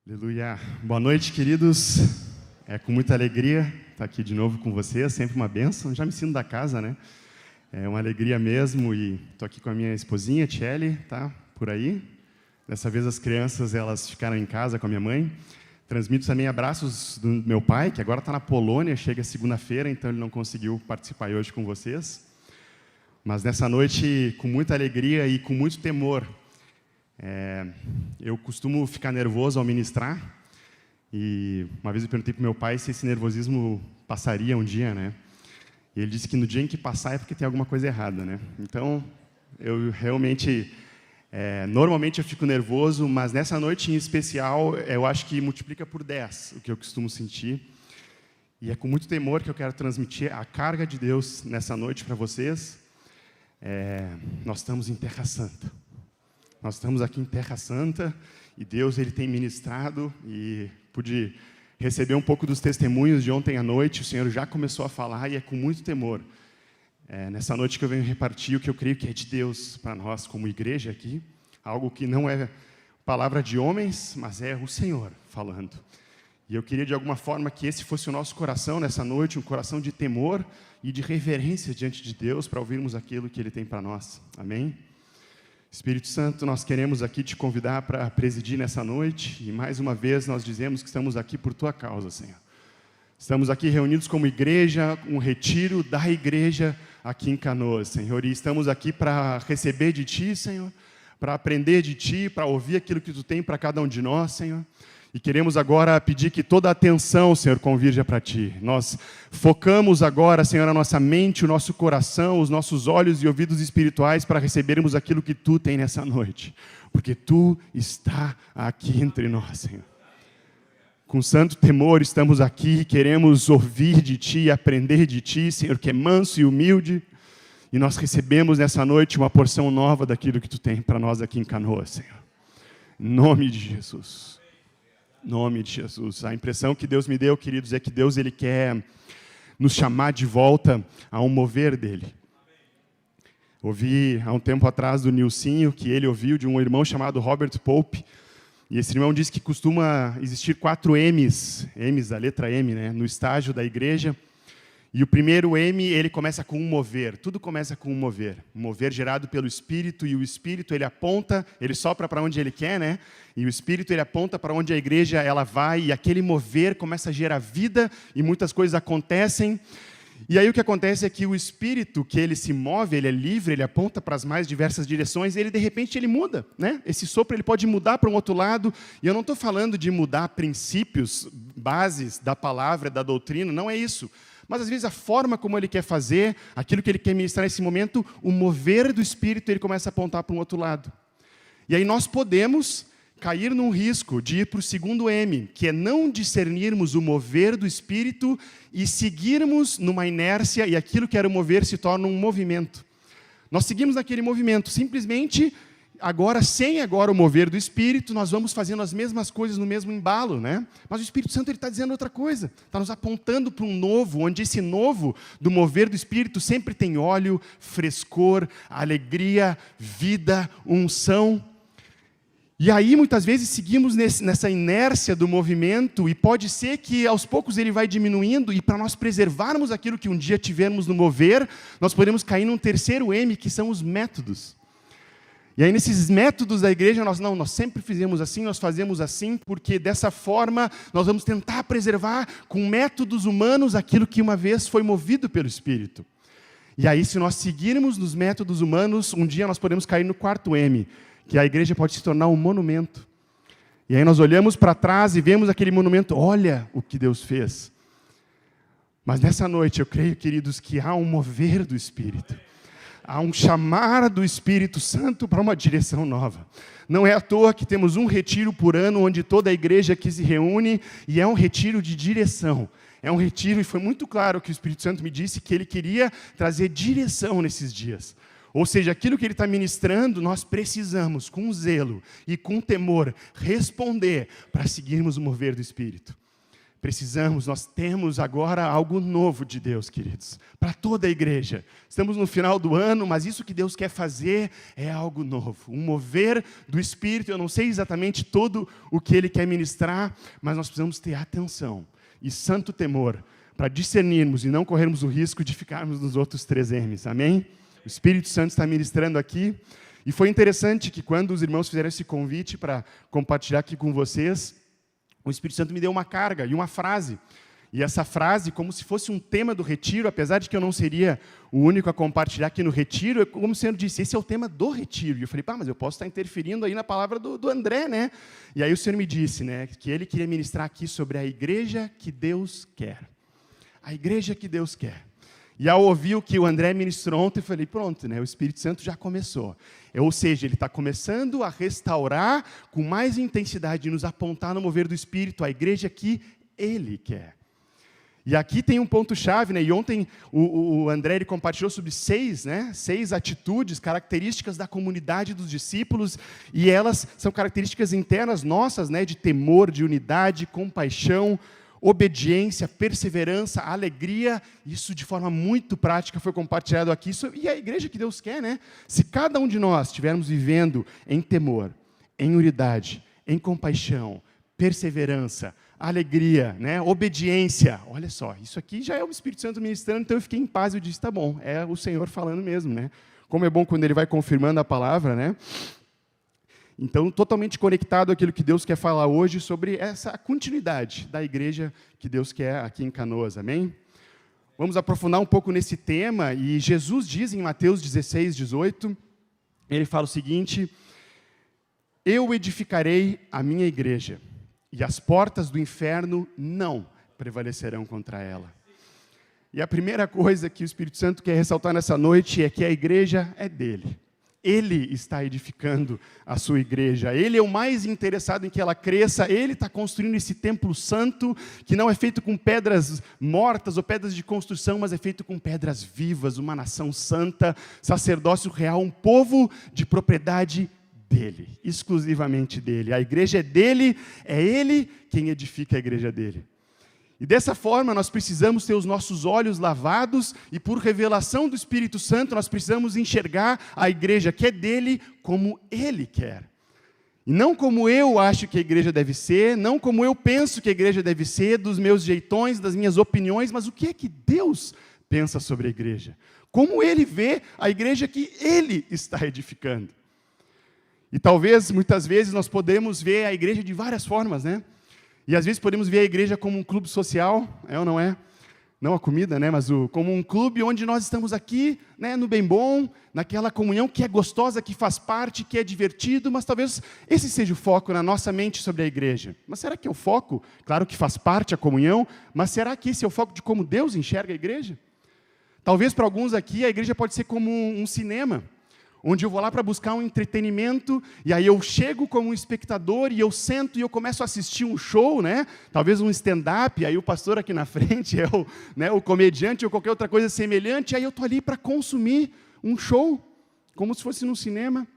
Aleluia. Boa noite, queridos. É com muita alegria estar aqui de novo com vocês, sempre uma bênção. Já me sinto da casa, né? É uma alegria mesmo e estou aqui com a minha esposinha, Tchelle, tá? Por aí. Dessa vez as crianças, elas ficaram em casa com a minha mãe. Transmito também abraços do meu pai, que agora está na Polônia, chega segunda-feira, então ele não conseguiu participar hoje com vocês. Mas nessa noite, com muita alegria e com muito temor, eu costumo ficar nervoso ao ministrar, e uma vez eu perguntei para o meu pai se esse nervosismo passaria um dia, né? E ele disse que no dia em que passar é porque tem alguma coisa errada, né? Então, eu realmente, normalmente eu fico nervoso, mas nessa noite em especial, eu acho que multiplica por 10 o que eu costumo sentir. E é com muito temor que eu quero transmitir a carga de Deus nessa noite para vocês. Nós estamos em Terra Santa. Nós estamos aqui em Terra Santa e Deus ele tem ministrado e pude receber um pouco dos testemunhos de ontem à noite. O Senhor já começou a falar e é com muito temor. Nessa noite que eu venho repartir o que eu creio que é de Deus para nós como igreja aqui. Algo que não é palavra de homens, mas é o Senhor falando. E eu queria de alguma forma que esse fosse o nosso coração nessa noite, um coração de temor e de reverência diante de Deus para ouvirmos aquilo que Ele tem para nós. Amém? Espírito Santo, nós queremos aqui te convidar para presidir nessa noite e mais uma vez nós dizemos que estamos aqui por Tua causa, Senhor. Estamos aqui reunidos como igreja, um retiro da igreja aqui em Canoas, Senhor, e estamos aqui para receber de Ti, Senhor, para aprender de Ti, para ouvir aquilo que Tu tem para cada um de nós, Senhor. E queremos agora pedir que toda a atenção, Senhor, convirja para Ti. Nós focamos agora, Senhor, a nossa mente, o nosso coração, os nossos olhos e ouvidos espirituais para recebermos aquilo que Tu tem nessa noite. Porque Tu está aqui entre nós, Senhor. Com santo temor estamos aqui e queremos ouvir de Ti, aprender de Ti, Senhor, que é manso e humilde. E nós recebemos nessa noite uma porção nova daquilo que Tu tem para nós aqui em Canoas, Senhor. Em nome de Jesus. Em nome de Jesus. A impressão que Deus me deu, queridos, é que Deus ele quer nos chamar de volta a um mover dele. Ouvi há um tempo atrás do Nilcinho, que ele ouviu de um irmão chamado Robert Pope, e esse irmão disse que costuma existir 4 M's, a letra M, né, no estágio da igreja. E o primeiro M, ele começa com um mover. Tudo começa com um mover. Um mover gerado pelo Espírito, e o Espírito, ele aponta, ele sopra para onde ele quer, né? E o Espírito, ele aponta para onde a igreja ela vai, e aquele mover começa a gerar vida, e muitas coisas acontecem. E aí o que acontece é que o Espírito, que ele se move, ele é livre, ele aponta para as mais diversas direções, ele de repente ele muda, né? Esse sopro ele pode mudar para um outro lado, e eu não estou falando de mudar princípios, bases da palavra, da doutrina, não é isso. Mas, às vezes, a forma como ele quer fazer, aquilo que ele quer ministrar nesse momento, o mover do Espírito, ele começa a apontar para um outro lado. E aí nós podemos cair num risco de ir para o segundo M, que é não discernirmos o mover do Espírito e seguirmos numa inércia, e aquilo que era o mover se torna um movimento. Nós seguimos naquele movimento, simplesmente... Agora, sem o mover do Espírito, nós vamos fazendo as mesmas coisas no mesmo embalo, né? Mas o Espírito Santo está dizendo outra coisa. Está nos apontando para um novo, onde esse novo do mover do Espírito sempre tem óleo, frescor, alegria, vida, unção. E aí, muitas vezes, seguimos nessa inércia do movimento, e pode ser que, aos poucos, ele vai diminuindo, e para nós preservarmos aquilo que um dia tivemos no mover, nós podemos cair num terceiro M, que são os métodos. E aí, nesses métodos da igreja, nós sempre fizemos assim, nós fazemos assim, porque dessa forma nós vamos tentar preservar com métodos humanos aquilo que uma vez foi movido pelo Espírito. E aí, se nós seguirmos nos métodos humanos, um dia nós podemos cair no 4º M, que a igreja pode se tornar um monumento. E aí nós olhamos para trás e vemos aquele monumento, olha o que Deus fez. Mas nessa noite eu creio, queridos, que há um mover do Espírito. Há um chamar do Espírito Santo para uma direção nova. Não é à toa que temos um retiro por ano, onde toda a igreja aqui se reúne, e é um retiro de direção. É um retiro, e foi muito claro que o Espírito Santo me disse que ele queria trazer direção nesses dias. Ou seja, aquilo que ele está ministrando, nós precisamos, com zelo e com temor, responder para seguirmos o mover do Espírito. Nós temos agora algo novo de Deus, queridos, para toda a igreja. Estamos no final do ano, mas isso que Deus quer fazer é algo novo, um mover do Espírito. Eu não sei exatamente todo o que Ele quer ministrar, mas nós precisamos ter atenção e santo temor para discernirmos e não corrermos o risco de ficarmos nos outros 3 M's, amém? O Espírito Santo está ministrando aqui, e foi interessante que quando os irmãos fizeram esse convite para compartilhar aqui com vocês, o Espírito Santo me deu uma carga e uma frase. E essa frase, como se fosse um tema do retiro, apesar de que eu não seria o único a compartilhar aqui no retiro, como o Senhor disse, esse é o tema do retiro. E eu falei, mas eu posso estar interferindo aí na palavra do André, né? E aí o Senhor me disse, né, que Ele queria ministrar aqui sobre a igreja que Deus quer. A igreja que Deus quer. E ao ouvir o que o André ministrou ontem, eu falei, pronto, né? O Espírito Santo já começou. Ou seja, Ele está começando a restaurar com mais intensidade, nos apontar no mover do Espírito, a igreja que Ele quer. E aqui tem um ponto-chave, né? E ontem o André ele compartilhou sobre 6 atitudes, características da comunidade dos discípulos, e elas são características internas nossas, né? De temor, de unidade, compaixão, obediência, perseverança, alegria. Isso de forma muito prática foi compartilhado aqui. E a igreja que Deus quer, né? Se cada um de nós estivermos vivendo em temor, em unidade, em compaixão, perseverança, alegria, né? Obediência. Olha só, isso aqui já é o Espírito Santo ministrando, então eu fiquei em paz e eu disse, tá bom, é o Senhor falando mesmo, né? Como é bom quando Ele vai confirmando a palavra, né? Então, totalmente conectado àquilo que Deus quer falar hoje sobre essa continuidade da igreja que Deus quer aqui em Canoas, amém? Vamos aprofundar um pouco nesse tema, e Jesus diz em Mateus 16, 18, Ele fala o seguinte, eu edificarei a minha igreja, e as portas do inferno não prevalecerão contra ela. E a primeira coisa que o Espírito Santo quer ressaltar nessa noite é que a igreja é dele. Ele está edificando a sua igreja. Ele é o mais interessado em que ela cresça. Ele está construindo esse templo santo, que não é feito com pedras mortas ou pedras de construção, mas é feito com pedras vivas, uma nação santa, sacerdócio real, um povo de propriedade dele, exclusivamente dele. A igreja é dele, é ele quem edifica a igreja dele. E dessa forma, nós precisamos ter os nossos olhos lavados e por revelação do Espírito Santo, nós precisamos enxergar a igreja que é dele como ele quer. E não como eu acho que a igreja deve ser, não como eu penso que a igreja deve ser, dos meus jeitões, das minhas opiniões, mas o que é que Deus pensa sobre a igreja? Como Ele vê a igreja que Ele está edificando? E talvez, muitas vezes, nós podemos ver a igreja de várias formas, né? E às vezes podemos ver a igreja como um clube social, é ou não é? Não a comida, né? Mas como um clube onde nós estamos aqui, né, no bem bom, naquela comunhão que é gostosa, que faz parte, que é divertido, mas talvez esse seja o foco na nossa mente sobre a igreja. Mas será que é o foco? Claro que faz parte a comunhão, mas será que esse é o foco de como Deus enxerga a igreja? Talvez para alguns aqui a igreja pode ser como um cinema, onde eu vou lá para buscar um entretenimento, e aí eu chego como um espectador, e eu sento e eu começo a assistir um show, né? Talvez um stand-up, e aí o pastor aqui na frente é o comediante ou qualquer outra coisa semelhante, e aí eu estou ali para consumir um show, como se fosse num cinema.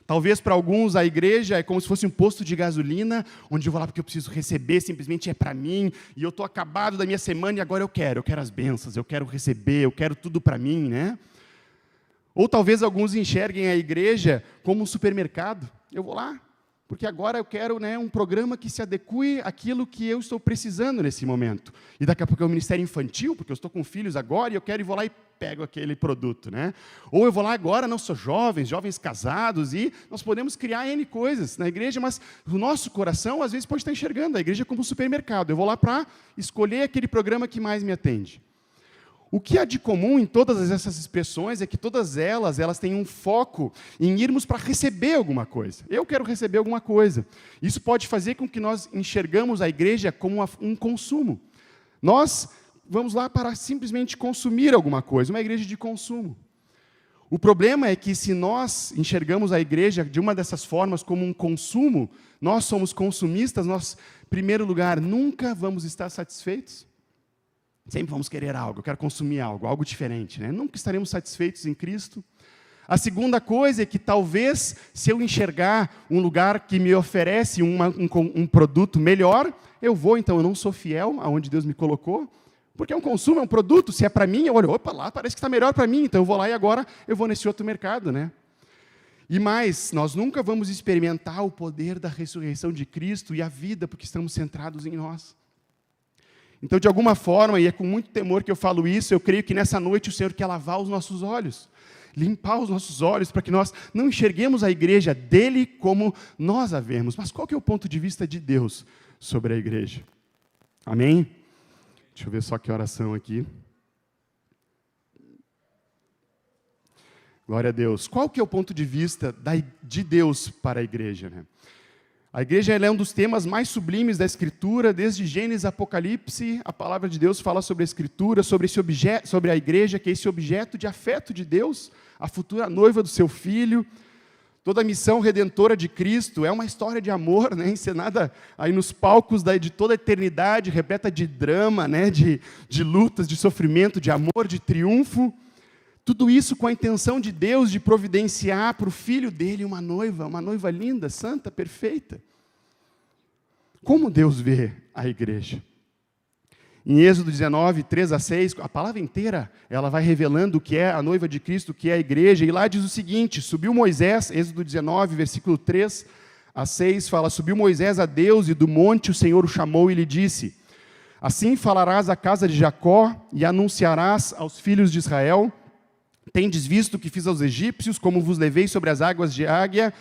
Talvez para alguns a igreja é como se fosse um posto de gasolina, onde eu vou lá porque eu preciso receber, simplesmente é para mim, e eu estou acabado da minha semana e agora eu quero as bênçãos, eu quero receber, eu quero tudo para mim, né? Ou talvez alguns enxerguem a igreja como um supermercado. Eu vou lá, porque agora eu quero, né, um programa que se adeque àquilo que eu estou precisando nesse momento. E daqui a pouco é o ministério infantil, porque eu estou com filhos agora, e eu quero ir lá e pego aquele produto, né? Ou eu vou lá agora, não sou jovens casados, e nós podemos criar N coisas na igreja, mas o nosso coração, às vezes, pode estar enxergando a igreja como um supermercado. Eu vou lá para escolher aquele programa que mais me atende. O que há de comum em todas essas expressões é que todas elas têm um foco em irmos para receber alguma coisa. Eu quero receber alguma coisa. Isso pode fazer com que nós enxergamos a igreja como um consumo. Nós vamos lá para simplesmente consumir alguma coisa, uma igreja de consumo. O problema é que se nós enxergamos a igreja de uma dessas formas como um consumo, nós somos consumistas, nós, em primeiro lugar, nunca vamos estar satisfeitos. Sempre vamos querer algo, eu quero consumir algo diferente, né? Nunca estaremos satisfeitos em Cristo. A segunda coisa é que talvez, se eu enxergar um lugar que me oferece um produto melhor, eu vou, então eu não sou fiel aonde Deus me colocou, porque é um consumo, é um produto, se é para mim, eu olho, opa, lá parece que está melhor para mim, então eu vou lá e agora eu vou nesse outro mercado, né? E mais, nós nunca vamos experimentar o poder da ressurreição de Cristo e a vida, porque estamos centrados em nós. Então, de alguma forma, e é com muito temor que eu falo isso, eu creio que nessa noite o Senhor quer lavar os nossos olhos, limpar os nossos olhos, para que nós não enxerguemos a igreja dele como nós a vemos. Mas qual que é o ponto de vista de Deus sobre a igreja? Amém? Deixa eu ver só que oração aqui. Glória a Deus. Qual que é o ponto de vista de Deus para a igreja, né? A igreja ela é um dos temas mais sublimes da Escritura, desde Gênesis a Apocalipse, a palavra de Deus fala sobre a Escritura, sobre esse objeto, sobre a igreja, que é esse objeto de afeto de Deus, a futura noiva do seu Filho. Toda a missão redentora de Cristo é uma história de amor, né, encenada aí nos palcos de toda a eternidade, repleta de drama, né, de lutas, de sofrimento, de amor, de triunfo. Tudo isso com a intenção de Deus de providenciar para o Filho dele uma noiva linda, santa, perfeita. Como Deus vê a igreja? Em Êxodo 19, 3-6, a palavra inteira, ela vai revelando o que é a noiva de Cristo, o que é a igreja, e lá diz o seguinte: subiu Moisés, Êxodo 19, versículo 3-6, fala, subiu Moisés a Deus, e do monte o Senhor o chamou e lhe disse, assim falarás à casa de Jacó, e anunciarás aos filhos de Israel, tendes visto o que fiz aos egípcios, como vos levei sobre as asas de águia,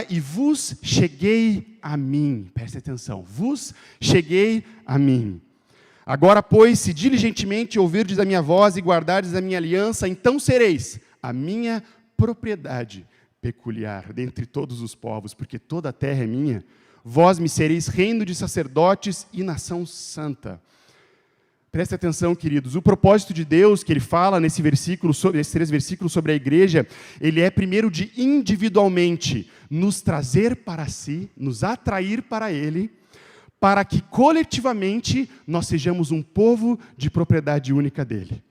e vos cheguei a mim. Preste atenção, vos cheguei a mim. Agora, pois, se diligentemente ouvirdes a minha voz e guardardes a minha aliança, então sereis a minha propriedade peculiar dentre todos os povos, porque toda a terra é minha. Vós me sereis reino de sacerdotes e nação santa. Preste atenção, queridos, o propósito de Deus que ele fala nesses 3 versículos sobre a igreja, ele é primeiro de individualmente nos trazer para si, nos atrair para ele, para que coletivamente nós sejamos um povo de propriedade única dele.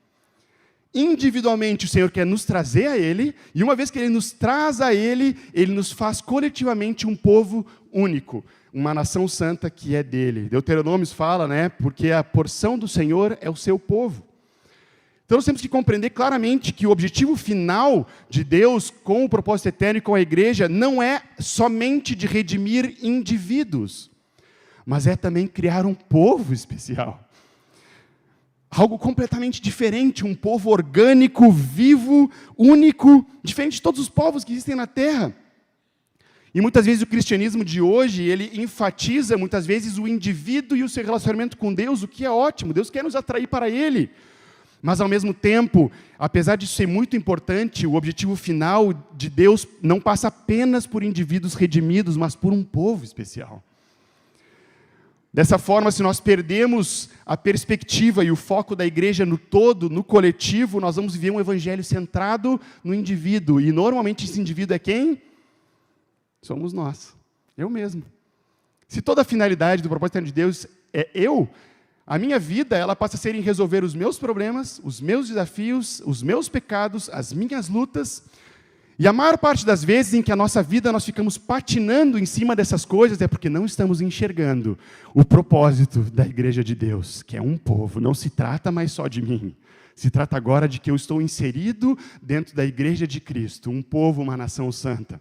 Individualmente o Senhor quer nos trazer a ele, e uma vez que ele nos traz a ele nos faz coletivamente um povo único, uma nação santa que é dele. Deuteronômio fala, né, porque a porção do Senhor é o seu povo. Então nós temos que compreender claramente que o objetivo final de Deus com o propósito eterno e com a igreja não é somente de redimir indivíduos, mas é também criar um povo especial. Algo completamente diferente, um povo orgânico, vivo, único, diferente de todos os povos que existem na Terra. E muitas vezes o cristianismo de hoje, ele enfatiza muitas vezes o indivíduo e o seu relacionamento com Deus, o que é ótimo, Deus quer nos atrair para Ele. Mas ao mesmo tempo, apesar disso ser muito importante, o objetivo final de Deus não passa apenas por indivíduos redimidos, mas por um povo especial. Dessa forma, se nós perdemos a perspectiva e o foco da igreja no todo, no coletivo, nós vamos viver um evangelho centrado no indivíduo. E normalmente esse indivíduo é quem? Somos nós, eu mesmo. Se toda a finalidade do propósito de Deus é eu, a minha vida ela passa a ser em resolver os meus problemas, os meus desafios, os meus pecados, as minhas lutas. E a maior parte das vezes em que a nossa vida nós ficamos patinando em cima dessas coisas é porque não estamos enxergando o propósito da igreja de Deus, que é um povo. Não se trata mais só de mim. Se trata agora de que eu estou inserido dentro da igreja de Cristo, um povo, uma nação santa.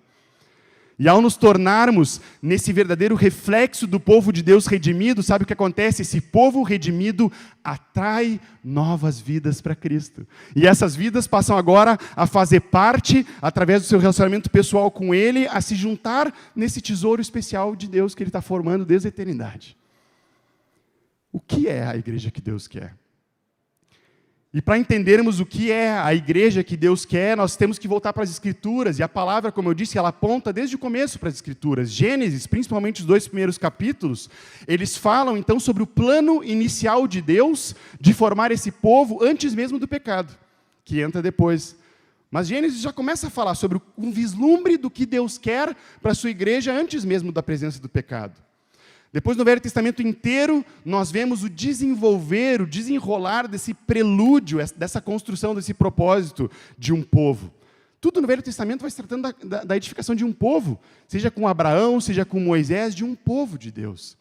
E ao nos tornarmos nesse verdadeiro reflexo do povo de Deus redimido, sabe o que acontece? Esse povo redimido atrai novas vidas para Cristo. E essas vidas passam agora a fazer parte, através do seu relacionamento pessoal com Ele, a se juntar nesse tesouro especial de Deus que Ele está formando desde a eternidade. O que é a igreja que Deus quer? E para entendermos o que é a igreja que Deus quer, nós temos que voltar para as Escrituras. E a palavra, como eu disse, ela aponta desde o começo para as Escrituras. Gênesis, principalmente os 2 primeiros capítulos, eles falam então sobre o plano inicial de Deus de formar esse povo antes mesmo do pecado, que entra depois. Mas Gênesis já começa a falar sobre um vislumbre do que Deus quer para a sua igreja antes mesmo da presença do pecado. Depois, no Velho Testamento inteiro, nós vemos o desenvolver, o desenrolar desse prelúdio, dessa construção, desse propósito de um povo. Tudo no Velho Testamento vai se tratando da edificação de um povo, seja com Abraão, seja com Moisés, de um povo de Deus.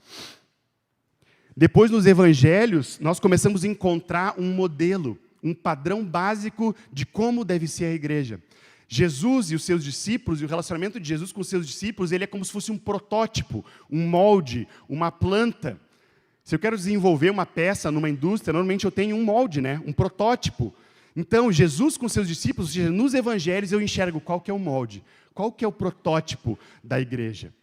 Depois, nos evangelhos, nós começamos a encontrar um modelo, um padrão básico de como deve ser a igreja. Jesus e os seus discípulos, e o relacionamento de Jesus com os seus discípulos, ele é como se fosse um protótipo, um molde, uma planta. Se eu quero desenvolver uma peça numa indústria, normalmente eu tenho um molde, né? Um protótipo. Então, Jesus com os seus discípulos, ou seja, nos evangelhos eu enxergo qual que é o molde, qual que é o protótipo da igreja.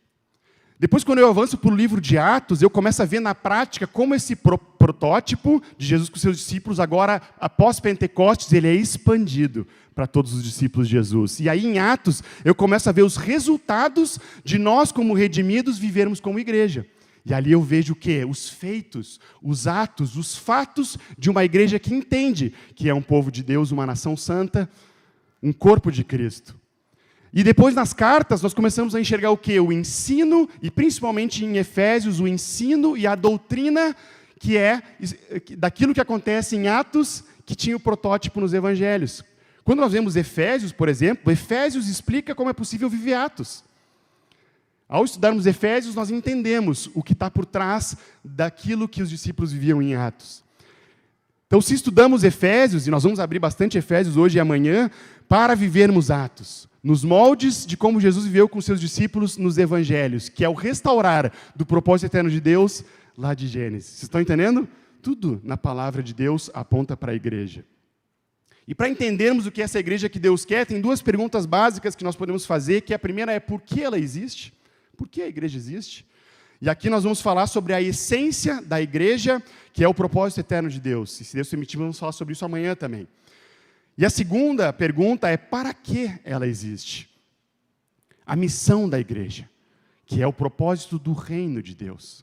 Depois, quando eu avanço para o livro de Atos, eu começo a ver na prática como esse protótipo de Jesus com seus discípulos, agora, após Pentecostes, ele é expandido para todos os discípulos de Jesus. E aí, em Atos, eu começo a ver os resultados de nós, como redimidos, vivermos como igreja. E ali eu vejo o quê? Os feitos, os atos, os fatos de uma igreja que entende que é um povo de Deus, uma nação santa, um corpo de Cristo. E depois, nas cartas, nós começamos a enxergar o quê? O ensino, e principalmente em Efésios, o ensino e a doutrina que é daquilo que acontece em Atos, que tinha o protótipo nos evangelhos. Quando nós vemos Efésios, por exemplo, Efésios explica como é possível viver Atos. Ao estudarmos Efésios, nós entendemos o que está por trás daquilo que os discípulos viviam em Atos. Então, se estudamos Efésios, e nós vamos abrir bastante Efésios hoje e amanhã, para vivermos Atos, nos moldes de como Jesus viveu com seus discípulos nos evangelhos, que é o restaurar do propósito eterno de Deus lá de Gênesis. Vocês estão entendendo? Tudo na palavra de Deus aponta para a igreja. E para entendermos o que é essa igreja que Deus quer, tem duas perguntas básicas que nós podemos fazer, que a primeira é por que ela existe? Por que a igreja existe? E aqui nós vamos falar sobre a essência da igreja, que é o propósito eterno de Deus. E se Deus permitir, vamos falar sobre isso amanhã também. E a segunda pergunta é para que ela existe? A missão da igreja, que é o propósito do reino de Deus.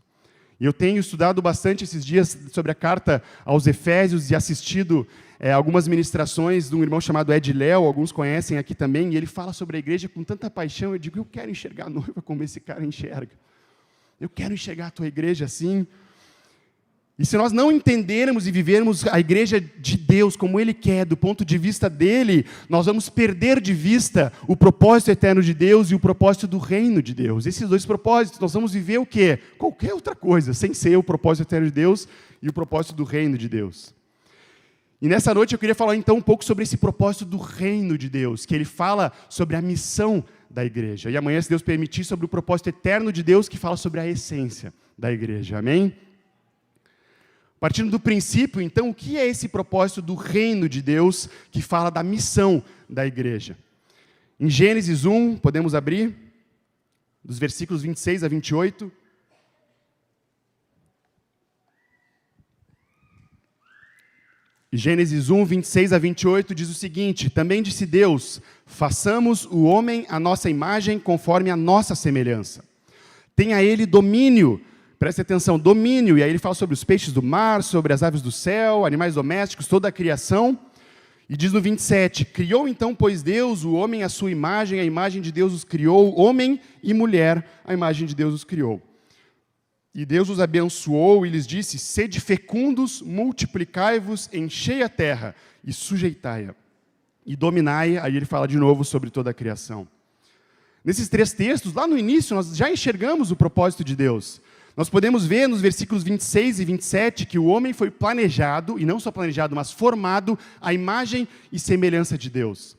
E eu tenho estudado bastante esses dias sobre a carta aos Efésios e assistido algumas ministrações de um irmão chamado Ed Léo, alguns conhecem aqui também, e ele fala sobre a igreja com tanta paixão. Eu digo, eu quero enxergar a noiva como esse cara enxerga. Eu quero enxergar a tua igreja assim. E se nós não entendermos e vivermos a igreja de Deus como Ele quer, do ponto de vista dEle, nós vamos perder de vista o propósito eterno de Deus e o propósito do reino de Deus. Esses dois propósitos, nós vamos viver o quê? Qualquer outra coisa, sem ser o propósito eterno de Deus e o propósito do reino de Deus. E nessa noite eu queria falar então um pouco sobre esse propósito do reino de Deus, que ele fala sobre a missão da igreja. E amanhã, se Deus permitir, sobre o propósito eterno de Deus, que fala sobre a essência da igreja. Amém? Partindo do princípio, então, o que é esse propósito do reino de Deus, que fala da missão da igreja? Em Gênesis 1, podemos abrir, dos versículos 26 a 28. Gênesis 1, 26 a 28 diz o seguinte: também disse Deus, façamos o homem à nossa imagem, conforme a nossa semelhança. Tenha ele domínio, preste atenção, domínio, e aí ele fala sobre os peixes do mar, sobre as aves do céu, animais domésticos, toda a criação. E diz no 27, criou então, pois Deus, o homem à sua imagem, a imagem de Deus os criou, homem e mulher, a imagem de Deus os criou. E Deus os abençoou e lhes disse, sede fecundos, multiplicai-vos, enchei a terra e sujeitai-a. E dominai, aí ele fala de novo sobre toda a criação. Nesses três textos, lá no início, nós já enxergamos o propósito de Deus. Nós podemos ver nos versículos 26 e 27 que o homem foi planejado, e não só planejado, mas formado à imagem e semelhança de Deus.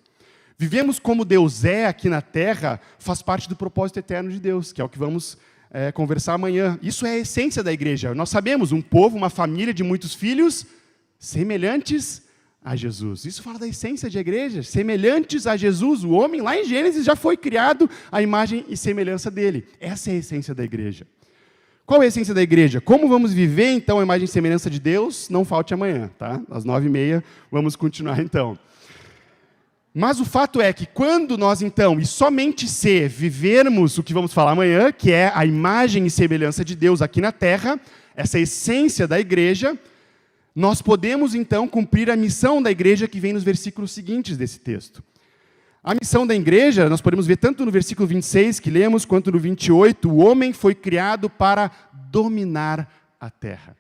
Vivemos como Deus é aqui na terra, faz parte do propósito eterno de Deus, que é o que vamos conversar amanhã. Isso é a essência da igreja. Nós sabemos, um povo, uma família de muitos filhos, semelhantes a Jesus. Isso fala da essência de igreja, semelhantes a Jesus. O homem, lá em Gênesis, já foi criado à imagem e semelhança dele. Essa é a essência da igreja. Qual é a essência da igreja? Como vamos viver, então, a imagem e semelhança de Deus? Não falte amanhã, tá? Às 9h30, vamos continuar, então. Mas o fato é que quando nós, então, e somente se vivermos o que vamos falar amanhã, que é a imagem e semelhança de Deus aqui na terra, essa essência da igreja, nós podemos, então, cumprir a missão da igreja que vem nos versículos seguintes desse texto. A missão da igreja, nós podemos ver tanto no versículo 26, que lemos, quanto no 28, o homem foi criado para dominar a terra.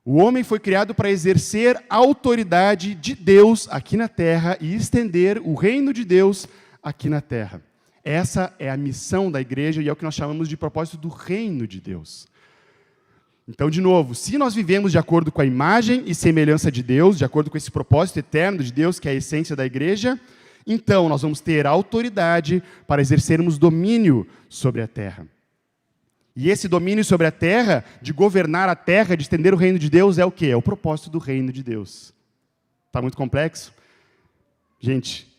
O homem foi criado para exercer a autoridade de Deus aqui na terra e estender o reino de Deus aqui na terra. Essa é a missão da igreja e é o que nós chamamos de propósito do reino de Deus. Então, de novo, se nós vivemos de acordo com a imagem e semelhança de Deus, de acordo com esse propósito eterno de Deus, que é a essência da igreja, então nós vamos ter autoridade para exercermos domínio sobre a terra. E esse domínio sobre a terra, de governar a terra, de estender o reino de Deus, é o quê? É o propósito do reino de Deus. Está muito complexo? Gente,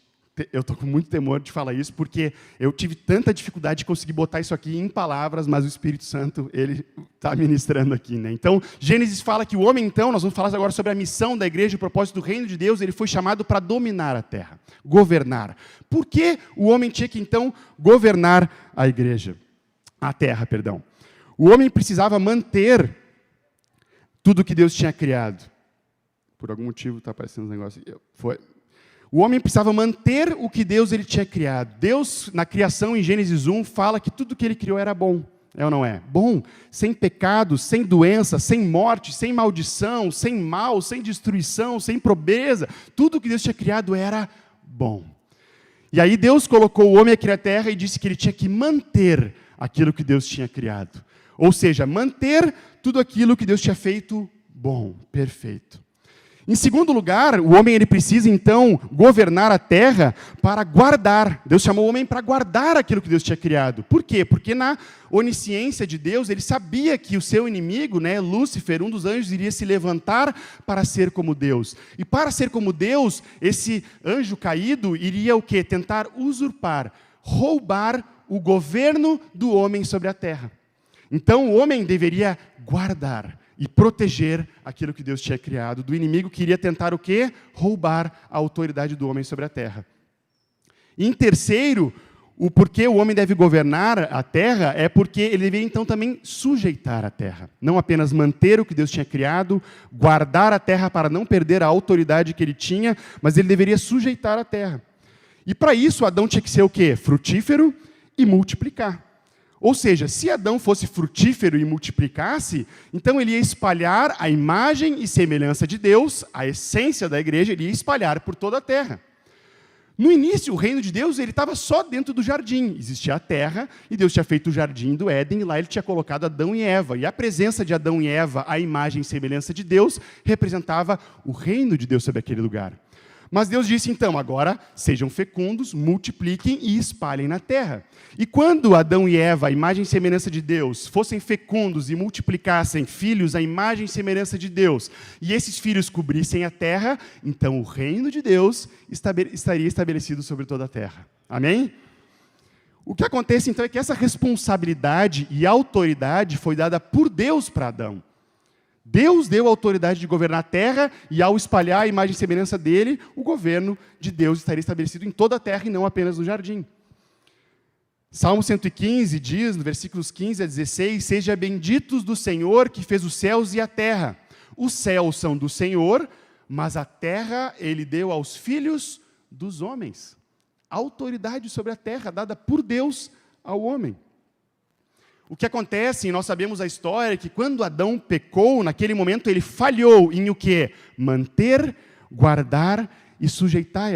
eu estou com muito temor de falar isso, porque eu tive tanta dificuldade de conseguir botar isso aqui em palavras, mas o Espírito Santo, ele está ministrando aqui, né? Então, Gênesis fala que o homem, então, nós vamos falar agora sobre a missão da igreja, o propósito do reino de Deus, ele foi chamado para dominar a terra, governar. Por que o homem tinha que, então, governar a igreja? A terra, perdão. O homem precisava manter tudo que Deus tinha criado. Por algum motivo está aparecendo um negócio aqui. O homem precisava manter o que Deus ele tinha criado. Deus, na criação, em Gênesis 1, fala que tudo que ele criou era bom. É ou não é? Bom, sem pecado, sem doença, sem morte, sem maldição, sem mal, sem destruição, sem pobreza. Tudo que Deus tinha criado era bom. E aí Deus colocou o homem aqui na terra e disse que ele tinha que manter aquilo que Deus tinha criado. Ou seja, manter tudo aquilo que Deus tinha feito bom, perfeito. Em segundo lugar, o homem ele precisa, então, governar a terra para guardar. Deus chamou o homem para guardar aquilo que Deus tinha criado. Por quê? Porque na onisciência de Deus, ele sabia que o seu inimigo, né, Lúcifer, um dos anjos, iria se levantar para ser como Deus. E para ser como Deus, esse anjo caído iria o quê? Tentar usurpar, roubar o governo do homem sobre a terra. Então, o homem deveria guardar e proteger aquilo que Deus tinha criado do inimigo que iria tentar o quê? Roubar a autoridade do homem sobre a terra. E em terceiro, o porquê o homem deve governar a terra é porque ele deveria então também sujeitar a terra. Não apenas manter o que Deus tinha criado, guardar a terra para não perder a autoridade que ele tinha, mas ele deveria sujeitar a terra. E para isso, Adão tinha que ser o quê? Frutífero e multiplicar. Ou seja, se Adão fosse frutífero e multiplicasse, então ele ia espalhar a imagem e semelhança de Deus, a essência da igreja, ele ia espalhar por toda a terra. No início, o reino de Deus ele estava só dentro do jardim. Existia a terra, e Deus tinha feito o jardim do Éden, e lá ele tinha colocado Adão e Eva. E a presença de Adão e Eva, a imagem e semelhança de Deus, representava o reino de Deus sobre aquele lugar. Mas Deus disse, então, agora sejam fecundos, multipliquem e espalhem na terra. E quando Adão e Eva, a imagem e semelhança de Deus, fossem fecundos e multiplicassem filhos, a imagem e semelhança de Deus, e esses filhos cobrissem a terra, então o reino de Deus estaria estabelecido sobre toda a terra. Amém? O que acontece, então, é que essa responsabilidade e autoridade foi dada por Deus para Adão. Deus deu a autoridade de governar a terra e, ao espalhar a imagem e semelhança dele, o governo de Deus estaria estabelecido em toda a terra e não apenas no jardim. Salmo 115 diz, no versículos 15 a 16, «Seja benditos do Senhor que fez os céus e a terra. Os céus são do Senhor, mas a terra ele deu aos filhos dos homens». A autoridade sobre a terra dada por Deus ao homem. O que acontece, e nós sabemos a história, é que quando Adão pecou, naquele momento ele falhou em o quê? Manter, guardar e sujeitar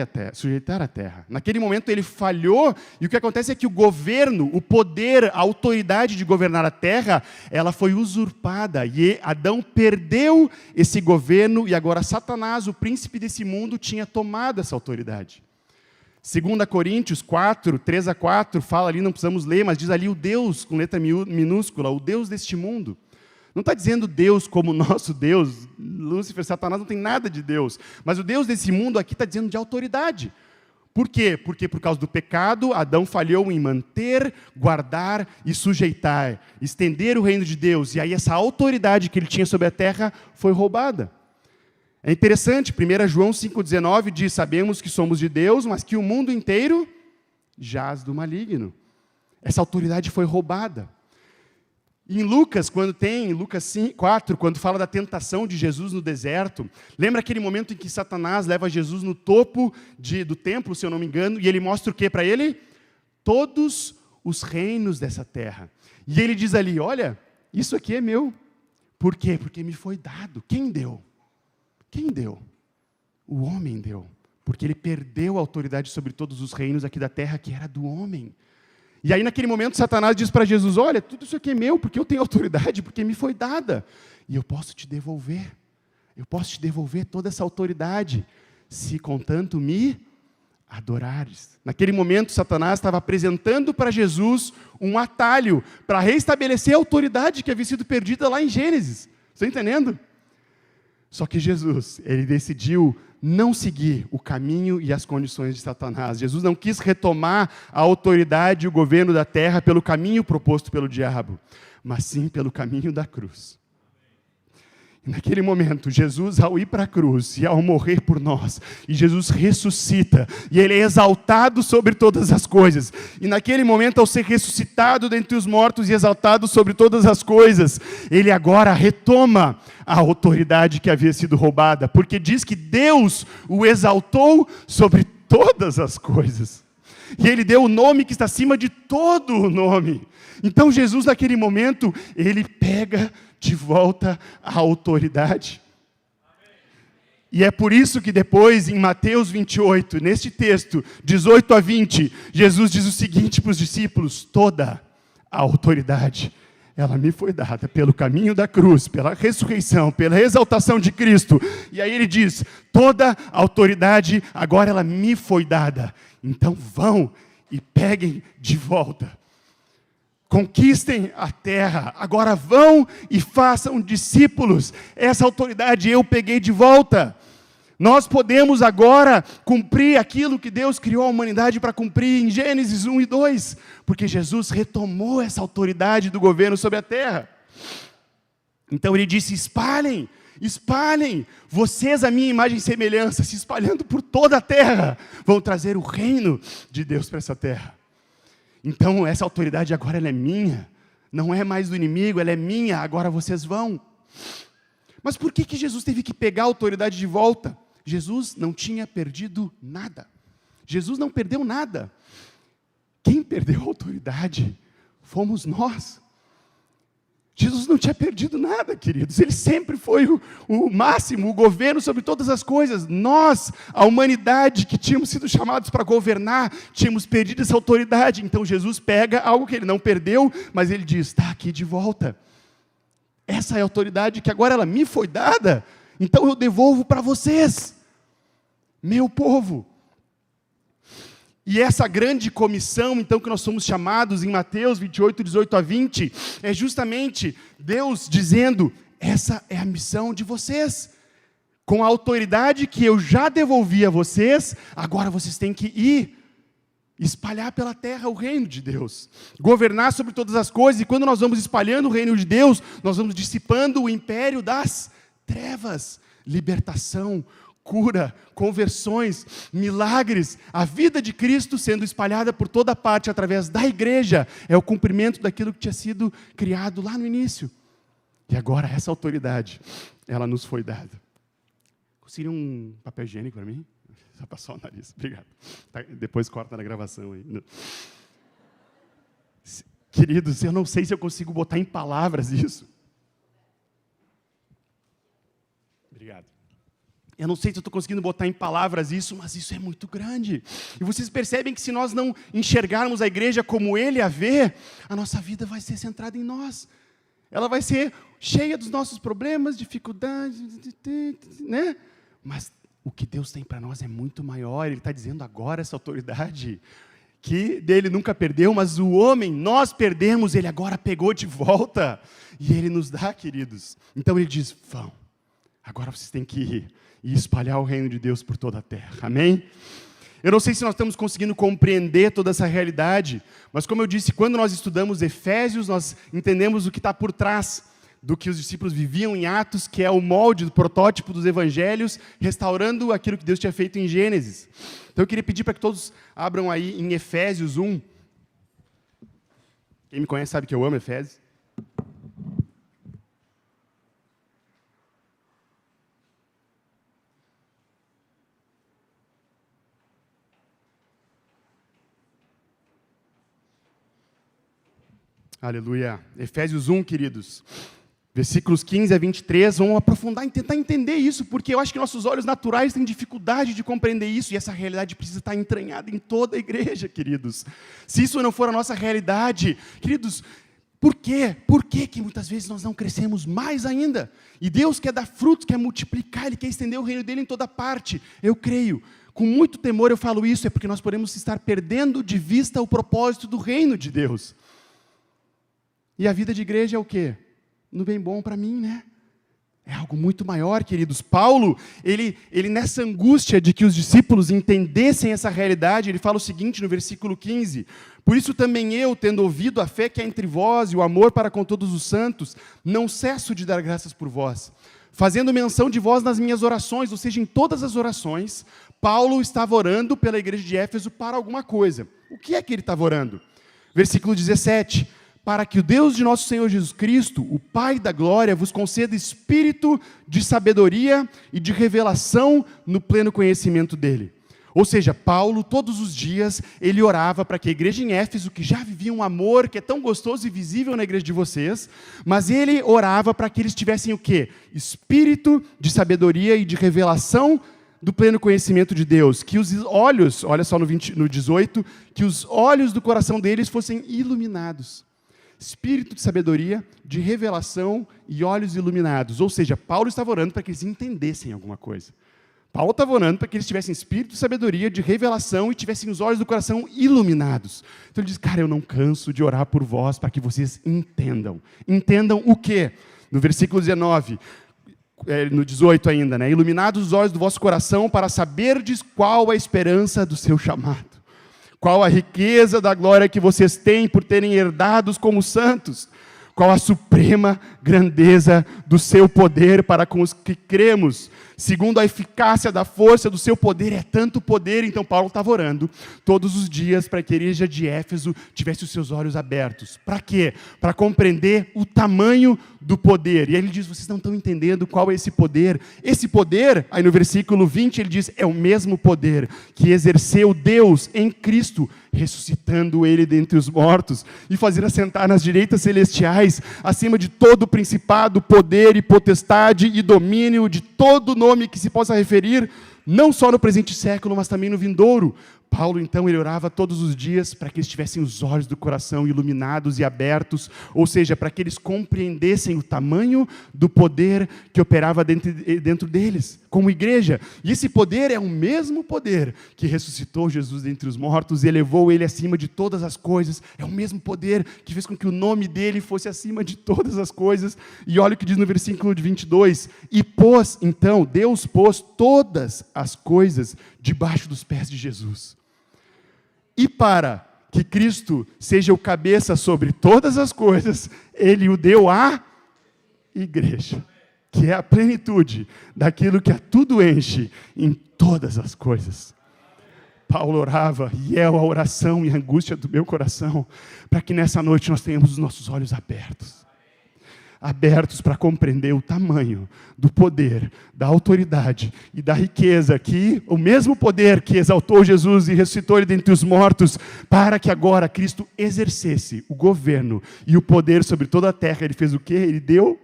a terra. Naquele momento ele falhou, e o que acontece é que o governo, o poder, a autoridade de governar a terra, ela foi usurpada, e Adão perdeu esse governo, e agora Satanás, o príncipe desse mundo, tinha tomado essa autoridade. 2 Coríntios 4, 3 a 4, fala ali, não precisamos ler, mas diz ali o Deus, com letra minúscula, o Deus deste mundo. Não está dizendo Deus como nosso Deus, Lúcifer, Satanás, não tem nada de Deus. Mas o Deus desse mundo aqui está dizendo de autoridade. Por quê? Porque por causa do pecado, Adão falhou em manter, guardar e sujeitar, estender o reino de Deus. E aí essa autoridade que ele tinha sobre a terra foi roubada. É interessante, 1 João 5,19 diz, sabemos que somos de Deus, mas que o mundo inteiro jaz do maligno. Essa autoridade foi roubada. E em Lucas, Lucas 4, quando fala da tentação de Jesus no deserto, lembra aquele momento em que Satanás leva Jesus no topo do templo, se eu não me engano, e ele mostra o que para ele? Todos os reinos dessa terra. E ele diz ali, olha, isso aqui é meu. Por quê? Porque me foi dado. Quem deu? Quem deu? O homem deu. Porque ele perdeu a autoridade sobre todos os reinos aqui da terra, que era do homem. E aí, naquele momento, Satanás diz para Jesus, olha, tudo isso aqui é meu, porque eu tenho autoridade, porque me foi dada. E eu posso te devolver. Eu posso te devolver toda essa autoridade, se contanto me adorares. Naquele momento, Satanás estava apresentando para Jesus um atalho para restabelecer a autoridade que havia sido perdida lá em Gênesis. Está entendendo? Só que Jesus, ele decidiu não seguir o caminho e as condições de Satanás. Jesus não quis retomar a autoridade e o governo da terra pelo caminho proposto pelo diabo, mas sim pelo caminho da cruz. E naquele momento, Jesus, ao ir para a cruz e ao morrer por nós, e Jesus ressuscita, e Ele é exaltado sobre todas as coisas. E naquele momento, ao ser ressuscitado dentre os mortos e exaltado sobre todas as coisas, Ele agora retoma a autoridade que havia sido roubada, porque diz que Deus o exaltou sobre todas as coisas. E Ele deu o nome que está acima de todo o nome. Então Jesus, naquele momento, Ele pega de volta a autoridade. E é por isso que depois, em Mateus 28, neste texto, 18 a 20, Jesus diz o seguinte para os discípulos, toda a autoridade, ela me foi dada pelo caminho da cruz, pela ressurreição, pela exaltação de Cristo. E aí ele diz, toda a autoridade, agora ela me foi dada. Então vão e peguem de volta. Conquistem a terra, agora vão e façam discípulos. Essa autoridade eu peguei de volta. Nós podemos agora cumprir aquilo que Deus criou a humanidade para cumprir em Gênesis 1 e 2, porque Jesus retomou essa autoridade do governo sobre a terra. Então ele disse, espalhem, vocês a minha imagem e semelhança, se espalhando por toda a terra, vão trazer o reino de Deus para essa terra. Então, essa autoridade agora ela é minha, não é mais do inimigo, ela é minha, agora vocês vão. Mas por que Jesus teve que pegar a autoridade de volta? Jesus não tinha perdido nada. Jesus não perdeu nada. Quem perdeu a autoridade fomos nós. Jesus não tinha perdido nada, queridos. Ele sempre foi o máximo, o governo sobre todas as coisas. Nós, a humanidade que tínhamos sido chamados para governar, tínhamos perdido essa autoridade. Então Jesus pega algo que ele não perdeu, mas ele diz, está aqui de volta. Essa é a autoridade que agora ela me foi dada, então eu devolvo para vocês, meu povo. E essa grande comissão, então, que nós somos chamados em Mateus 28, 18 a 20, é justamente Deus dizendo, essa é a missão de vocês. Com a autoridade que eu já devolvi a vocês, agora vocês têm que ir, espalhar pela terra o reino de Deus, governar sobre todas as coisas, e quando nós vamos espalhando o reino de Deus, nós vamos dissipando o império das trevas, libertação, cura, conversões, milagres, a vida de Cristo sendo espalhada por toda parte através da igreja, é o cumprimento daquilo que tinha sido criado lá no início. E agora essa autoridade, ela nos foi dada. Conseguiria um papel higiênico para mim? Só passar o nariz, obrigado. Tá, depois corta na gravação aí. Queridos, eu não sei se eu consigo botar em palavras isso. Obrigado. Eu não sei se eu estou conseguindo botar em palavras isso, mas isso é muito grande. E vocês percebem que se nós não enxergarmos a igreja como Ele a vê, a nossa vida vai ser centrada em nós. Ela vai ser cheia dos nossos problemas, dificuldades, né? Mas o que Deus tem para nós é muito maior. Ele está dizendo agora essa autoridade que dele nunca perdeu, mas o homem, nós perdemos, ele agora pegou de volta. E ele nos dá, queridos. Então ele diz, vão, agora vocês têm que ir e espalhar o reino de Deus por toda a terra. Amém? Eu não sei se nós estamos conseguindo compreender toda essa realidade, mas como eu disse, quando nós estudamos Efésios, nós entendemos o que está por trás do que os discípulos viviam em Atos, que é o molde, o protótipo dos evangelhos, restaurando aquilo que Deus tinha feito em Gênesis. Então eu queria pedir para que todos abram aí em Efésios 1. Quem me conhece sabe que eu amo Efésios. Aleluia. Efésios 1, queridos. Versículos 15 a 23, vamos aprofundar e tentar entender isso, porque eu acho que nossos olhos naturais têm dificuldade de compreender isso, e essa realidade precisa estar entranhada em toda a igreja, queridos. Se isso não for a nossa realidade, queridos, por quê? Por que que muitas vezes nós não crescemos mais ainda? E Deus quer dar frutos, quer multiplicar, Ele quer estender o reino dEle em toda parte. Eu creio, com muito temor eu falo isso, é porque nós podemos estar perdendo de vista o propósito do reino de Deus. E a vida de igreja é o quê? No bem bom para mim, né? É algo muito maior, queridos. Paulo, ele nessa angústia de que os discípulos entendessem essa realidade, ele fala o seguinte no versículo 15: por isso também eu, tendo ouvido a fé que há entre vós e o amor para com todos os santos, não cesso de dar graças por vós, fazendo menção de vós nas minhas orações, ou seja, em todas as orações, Paulo estava orando pela igreja de Éfeso para alguma coisa. O que é que ele estava orando? Versículo 17: para que o Deus de nosso Senhor Jesus Cristo, o Pai da glória, vos conceda espírito de sabedoria e de revelação no pleno conhecimento dele. Ou seja, Paulo, todos os dias, ele orava para que a igreja em Éfeso, que já vivia um amor que é tão gostoso e visível na igreja de vocês, mas ele orava para que eles tivessem o quê? Espírito de sabedoria e de revelação do pleno conhecimento de Deus. Que os olhos, olha só no 18, que os olhos do coração deles fossem iluminados. Espírito de sabedoria, de revelação e olhos iluminados. Ou seja, Paulo estava orando para que eles entendessem alguma coisa. Paulo estava orando para que eles tivessem espírito de sabedoria, de revelação e tivessem os olhos do coração iluminados. Então ele diz, cara, eu não canso de orar por vós para que vocês entendam. Entendam o quê? No versículo 19, no 18 ainda, né? Iluminados os olhos do vosso coração para saberdes qual a esperança do seu chamado. Qual a riqueza da glória que vocês têm por terem herdados como santos? Qual a suprema grandeza do seu poder para com os que cremos? Segundo a eficácia da força do seu poder, é tanto poder. Então Paulo estava orando todos os dias para que a igreja de Éfeso tivesse os seus olhos abertos. Para quê? Para compreender o tamanho do poder. E aí ele diz, vocês não estão entendendo qual é esse poder. Esse poder, aí no versículo 20 ele diz, é o mesmo poder que exerceu Deus em Cristo, ressuscitando ele dentre os mortos e fazendo assentar nas direitas celestiais, acima de todo principado, poder e potestade e domínio, de todo nome que se possa referir, não só no presente século, mas também no vindouro. Paulo, então, ele orava todos os dias para que eles tivessem os olhos do coração iluminados e abertos, ou seja, para que eles compreendessem o tamanho do poder que operava dentro deles, como igreja. E esse poder é o mesmo poder que ressuscitou Jesus dentre os mortos e elevou ele acima de todas as coisas. É o mesmo poder que fez com que o nome dele fosse acima de todas as coisas. E olha o que diz no versículo 22. E pôs, então, Deus pôs todas as coisas debaixo dos pés de Jesus. E para que Cristo seja o cabeça sobre todas as coisas, Ele o deu à igreja, que é a plenitude daquilo que a tudo enche em todas as coisas. Paulo orava, e é a oração e a angústia do meu coração, para que nessa noite nós tenhamos os nossos olhos abertos. Abertos para compreender o tamanho do poder, da autoridade e da riqueza, que o mesmo poder que exaltou Jesus e ressuscitou ele dentre os mortos, para que agora Cristo exercesse o governo e o poder sobre toda a terra. Ele fez o quê? Ele deu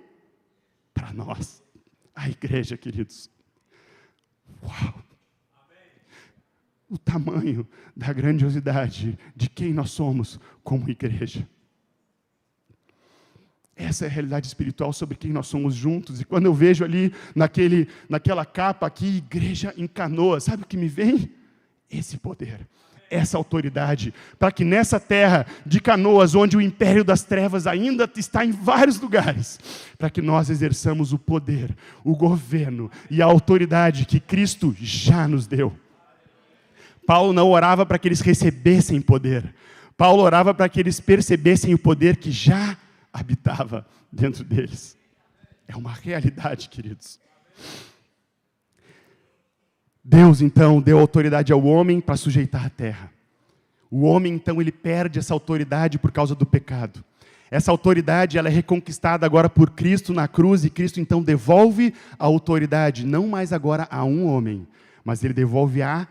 para nós, a igreja, queridos. Uau! O tamanho da grandiosidade de quem nós somos como igreja. Essa é a realidade espiritual sobre quem nós somos juntos. E quando eu vejo ali, naquela capa aqui, igreja em Canoas, sabe o que me vem? Esse poder, essa autoridade, para que nessa terra de Canoas, onde o império das trevas ainda está em vários lugares, para que nós exerçamos o poder, o governo e a autoridade que Cristo já nos deu. Paulo não orava para que eles recebessem poder. Paulo orava para que eles percebessem o poder que já habitava dentro deles. É uma realidade, queridos. Deus, então, deu autoridade ao homem para sujeitar a terra. O homem, então, ele perde essa autoridade por causa do pecado. Essa autoridade, ela é reconquistada agora por Cristo na cruz, e Cristo, então, devolve a autoridade, não mais agora a um homem, mas ele devolve à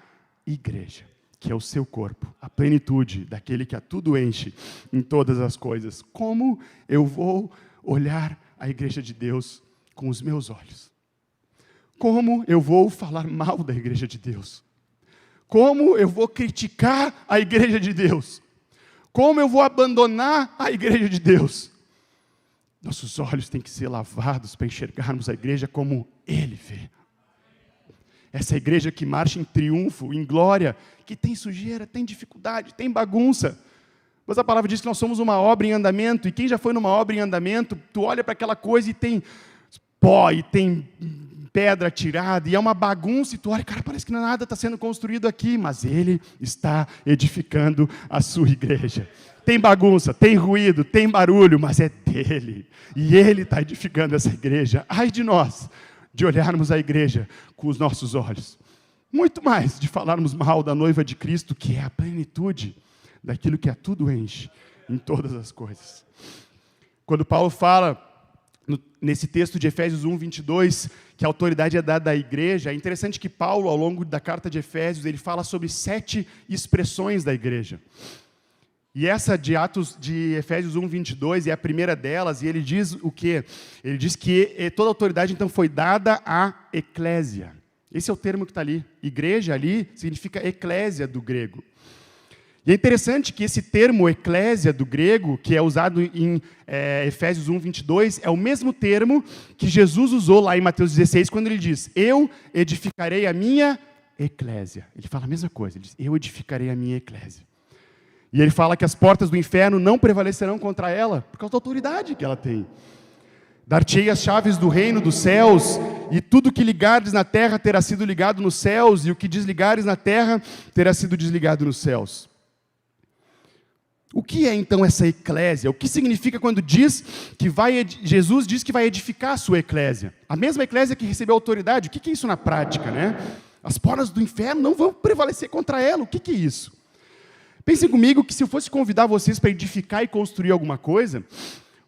igreja, que é o seu corpo, a plenitude daquele que a tudo enche em todas as coisas. Como eu vou olhar a igreja de Deus com os meus olhos? Como eu vou falar mal da igreja de Deus? Como eu vou criticar a igreja de Deus? Como eu vou abandonar a igreja de Deus? Nossos olhos têm que ser lavados para enxergarmos a igreja como Ele vê. Essa igreja que marcha em triunfo, em glória, que tem sujeira, tem dificuldade, tem bagunça. Mas a palavra diz que nós somos uma obra em andamento, e quem já foi numa obra em andamento, tu olha para aquela coisa e tem pó, e tem pedra tirada, e é uma bagunça, e tu olha, cara, parece que nada está sendo construído aqui, mas Ele está edificando a sua igreja. Tem bagunça, tem ruído, tem barulho, mas é dele, e Ele está edificando essa igreja. Ai de nós, de olharmos a igreja com os nossos olhos. Muito mais de falarmos mal da noiva de Cristo, que é a plenitude daquilo que a tudo enche, em todas as coisas. Quando Paulo fala, nesse texto de Efésios 1, 22, que a autoridade é dada à igreja, é interessante que Paulo, ao longo da carta de Efésios, ele fala sobre 7 expressões da igreja. E essa de Efésios 1, 22 é a primeira delas, e ele diz o quê? Ele diz que toda a autoridade, então, foi dada à eclésia. Esse é o termo que está ali. Igreja, ali, significa eclésia do grego. E é interessante que esse termo eclésia do grego, que é usado em Efésios 1, 22, é o mesmo termo que Jesus usou lá em Mateus 16, quando ele diz, eu edificarei a minha eclésia. Ele fala a mesma coisa, ele diz, eu edificarei a minha eclésia. E ele fala que as portas do inferno não prevalecerão contra ela, por causa da autoridade que ela tem. Dar-te-ei as chaves do reino dos céus, e tudo que ligares na terra terá sido ligado nos céus, e o que desligares na terra terá sido desligado nos céus. O que é então essa eclésia? O que significa quando Jesus diz que vai edificar a sua eclésia? A mesma eclésia que recebeu autoridade, o que é isso na prática, né? As portas do inferno não vão prevalecer contra ela, o que é isso? Pensem comigo que se eu fosse convidar vocês para edificar e construir alguma coisa,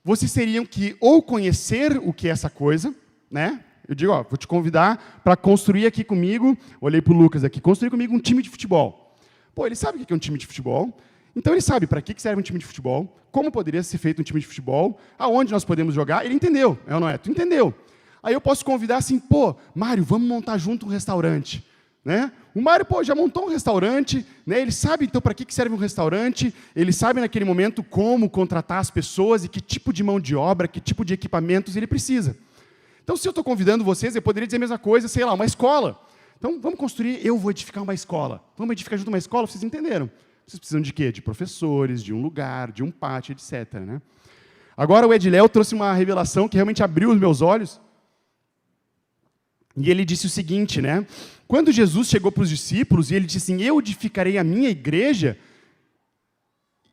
vocês teriam que ou conhecer o que é essa coisa, né? Eu digo, vou te convidar para construir aqui comigo, olhei para o Lucas aqui, construir comigo um time de futebol. Pô, ele sabe o que é um time de futebol, então ele sabe para que serve um time de futebol, como poderia ser feito um time de futebol, aonde nós podemos jogar, ele entendeu, é ou não é? Tu entendeu. Aí eu posso convidar assim, Mário, vamos montar junto um restaurante. Né? O Mário já montou um restaurante, né? Ele sabe então para que serve um restaurante, ele sabe naquele momento como contratar as pessoas e que tipo de mão de obra, que tipo de equipamentos ele precisa. Então, se eu estou convidando vocês, eu poderia dizer a mesma coisa, sei lá, uma escola. Então, vamos construir, eu vou edificar uma escola. Vamos edificar junto uma escola, vocês entenderam. Vocês precisam de quê? De professores, de um lugar, de um pátio, etc. Né? Agora, o Ediléo trouxe uma revelação que realmente abriu os meus olhos. E ele disse o seguinte, né? Quando Jesus chegou para os discípulos e ele disse assim, eu edificarei a minha igreja,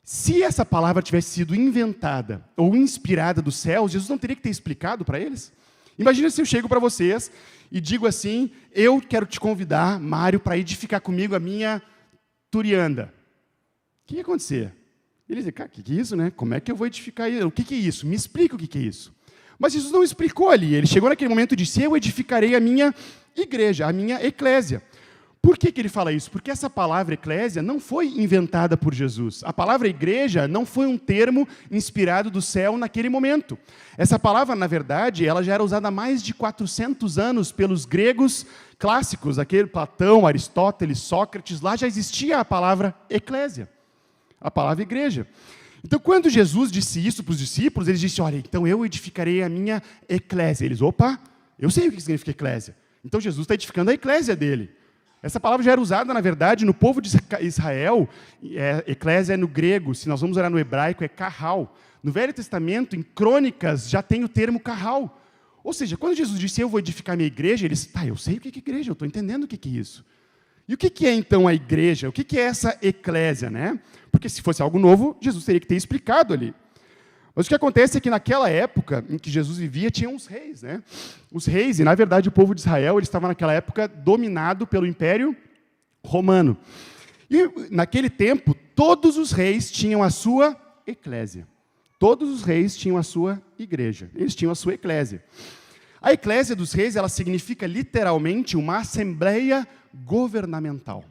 se essa palavra tivesse sido inventada ou inspirada do céu, Jesus não teria que ter explicado para eles? Imagina se eu chego para vocês e digo assim, eu quero te convidar, Mário, para edificar comigo a minha Turianda. O que ia acontecer? Ele dizia, cara, o que é isso, né? Como é que eu vou edificar isso? O que é isso? Me explica o que é isso. Mas Jesus não explicou ali. Ele chegou naquele momento e disse, eu edificarei a minha igreja, a minha eclésia. Por que ele fala isso? Porque essa palavra eclésia não foi inventada por Jesus. A palavra igreja não foi um termo inspirado do céu naquele momento. Essa palavra, na verdade, ela já era usada há mais de 400 anos pelos gregos clássicos, aquele Platão, Aristóteles, Sócrates, lá já existia a palavra eclésia, a palavra igreja. Então, quando Jesus disse isso para os discípulos, ele disse, olha, então eu edificarei a minha eclésia. Eles, opa, eu sei o que significa eclésia. Então, Jesus está edificando a eclésia dele. Essa palavra já era usada, na verdade, no povo de Israel. Eclésia é no grego, se nós vamos olhar no hebraico, é carral. No Velho Testamento, em Crônicas, já tem o termo carral. Ou seja, quando Jesus disse, eu vou edificar a minha igreja, eles, eu sei o que é igreja, eu estou entendendo o que é isso. E o que é, então, a igreja? O que é essa eclésia, né? Porque se fosse algo novo, Jesus teria que ter explicado ali. Mas o que acontece é que naquela época em que Jesus vivia, tinha uns reis, né? Os reis, e na verdade o povo de Israel, ele estava naquela época dominado pelo Império Romano. E naquele tempo, todos os reis tinham a sua eclésia. Todos os reis tinham a sua igreja. Eles tinham a sua eclésia. A eclésia dos reis, ela significa literalmente uma assembleia governamental.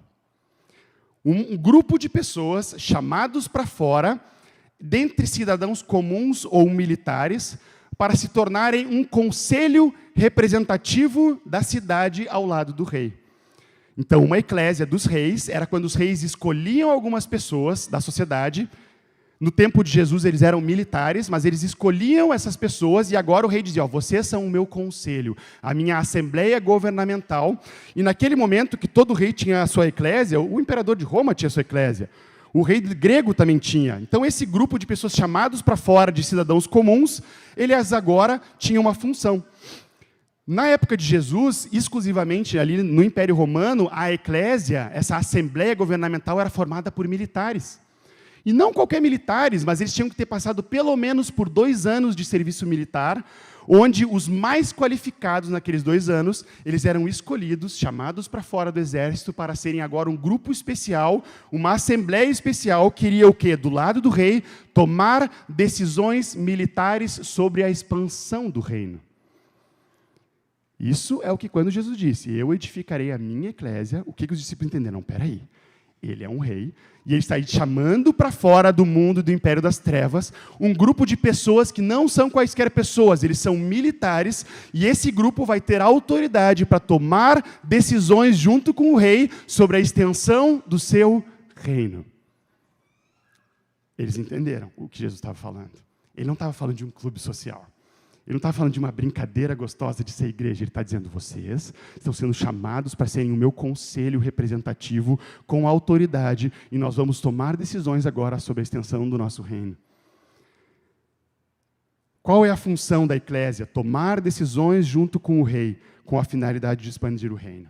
Um grupo de pessoas chamados para fora, dentre cidadãos comuns ou militares, para se tornarem um conselho representativo da cidade ao lado do rei. Então, uma eclésia dos reis era quando os reis escolhiam algumas pessoas da sociedade. No tempo de Jesus, eles eram militares, mas eles escolhiam essas pessoas e agora o rei dizia, vocês são o meu conselho, a minha assembleia governamental. E naquele momento que todo rei tinha a sua eclésia, o imperador de Roma tinha a sua eclésia, o rei grego também tinha. Então, esse grupo de pessoas chamados para fora de cidadãos comuns, eles agora tinham uma função. Na época de Jesus, exclusivamente ali no Império Romano, a eclésia, essa assembleia governamental, era formada por militares. E não qualquer militares, mas eles tinham que ter passado pelo menos por 2 anos de serviço militar, onde os mais qualificados naqueles 2 anos, eles eram escolhidos, chamados para fora do exército, para serem agora um grupo especial, uma assembleia especial, que iria o quê? Do lado do rei, tomar decisões militares sobre a expansão do reino. Isso é o que quando Jesus disse, eu edificarei a minha eclésia, o que os discípulos entenderam? Não, peraí. Ele é um rei, e ele está chamando para fora do mundo do império das trevas um grupo de pessoas que não são quaisquer pessoas, eles são militares, e esse grupo vai ter autoridade para tomar decisões junto com o rei sobre a extensão do seu reino. Eles entenderam o que Jesus estava falando. Ele não estava falando de um clube social. Ele não está falando de uma brincadeira gostosa de ser igreja. Ele está dizendo, vocês estão sendo chamados para serem o meu conselho representativo com autoridade e nós vamos tomar decisões agora sobre a extensão do nosso reino. Qual é a função da eclésia? Tomar decisões junto com o rei, com a finalidade de expandir o reino.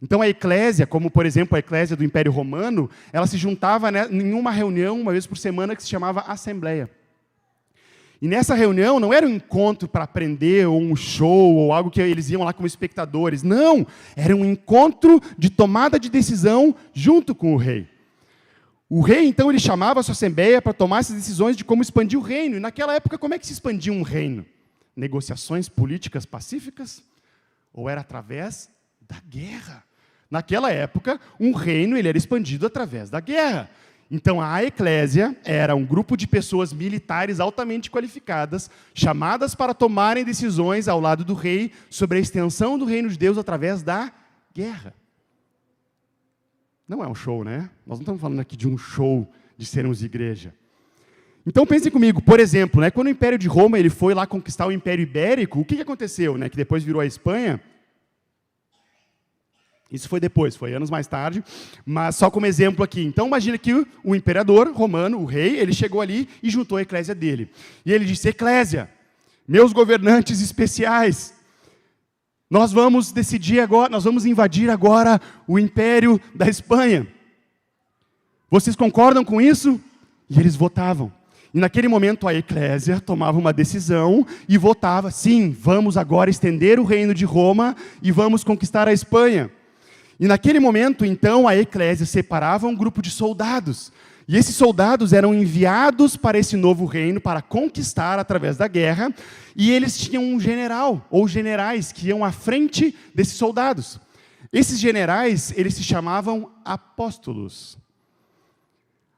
Então a eclésia, como por exemplo a eclésia do Império Romano, ela se juntava em uma reunião, uma vez por semana, que se chamava Assembleia. E nessa reunião não era um encontro para aprender, ou um show, ou algo que eles iam lá como espectadores. Não, era um encontro de tomada de decisão junto com o rei. O rei, então, ele chamava a sua assembleia para tomar essas decisões de como expandir o reino. E naquela época, como é que se expandia um reino? Negociações políticas pacíficas? Ou era através da guerra? Naquela época, um reino ele era expandido através da guerra. Então, a eclésia era um grupo de pessoas militares altamente qualificadas, chamadas para tomarem decisões ao lado do rei sobre a extensão do reino de Deus através da guerra. Não é um show, né? Nós não estamos falando aqui de um show de sermos igreja. Então, pensem comigo, por exemplo, quando o Império de Roma ele foi lá conquistar o Império Ibérico, o que aconteceu? Que depois virou a Espanha. Isso foi depois, foi anos mais tarde, mas só como exemplo aqui. Então, imagina que o imperador romano, o rei, ele chegou ali e juntou a eclésia dele. E ele disse, eclésia, meus governantes especiais, nós vamos decidir agora, nós vamos invadir agora o Império da Espanha. Vocês concordam com isso? E eles votavam. E naquele momento a eclésia tomava uma decisão e votava, sim, vamos agora estender o reino de Roma e vamos conquistar a Espanha. E naquele momento, então, a eclésia separava um grupo de soldados. E esses soldados eram enviados para esse novo reino, para conquistar através da guerra, e eles tinham um general, ou generais, que iam à frente desses soldados. Esses generais, eles se chamavam apóstolos.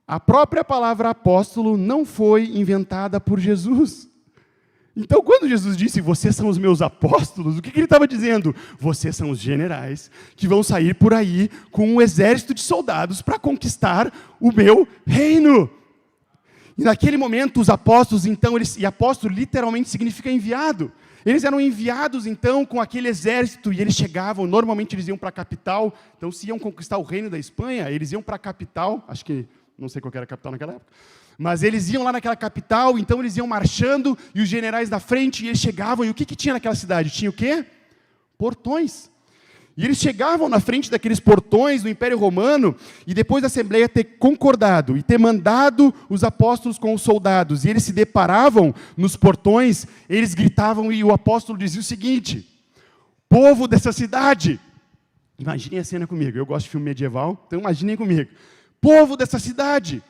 A própria palavra apóstolo não foi inventada por Jesus. Então, quando Jesus disse, vocês são os meus apóstolos, o que ele estava dizendo? Vocês são os generais que vão sair por aí com um exército de soldados para conquistar o meu reino. E naquele momento, os apóstolos, então, e apóstolo literalmente significa enviado. Eles eram enviados, então, com aquele exército, e eles chegavam, normalmente eles iam para a capital. Então, se iam conquistar o reino da Espanha, eles iam para a capital, acho que, não sei qual era a capital naquela época, mas eles iam lá naquela capital, então eles iam marchando, e os generais da frente, e eles chegavam, e o que tinha naquela cidade? Tinha o quê? Portões. E eles chegavam na frente daqueles portões do Império Romano, e depois da Assembleia ter concordado, e ter mandado os apóstolos com os soldados, e eles se deparavam nos portões, eles gritavam, e o apóstolo dizia o seguinte, povo dessa cidade, imaginem a cena comigo, eu gosto de filme medieval, então imaginem comigo, povo dessa cidade,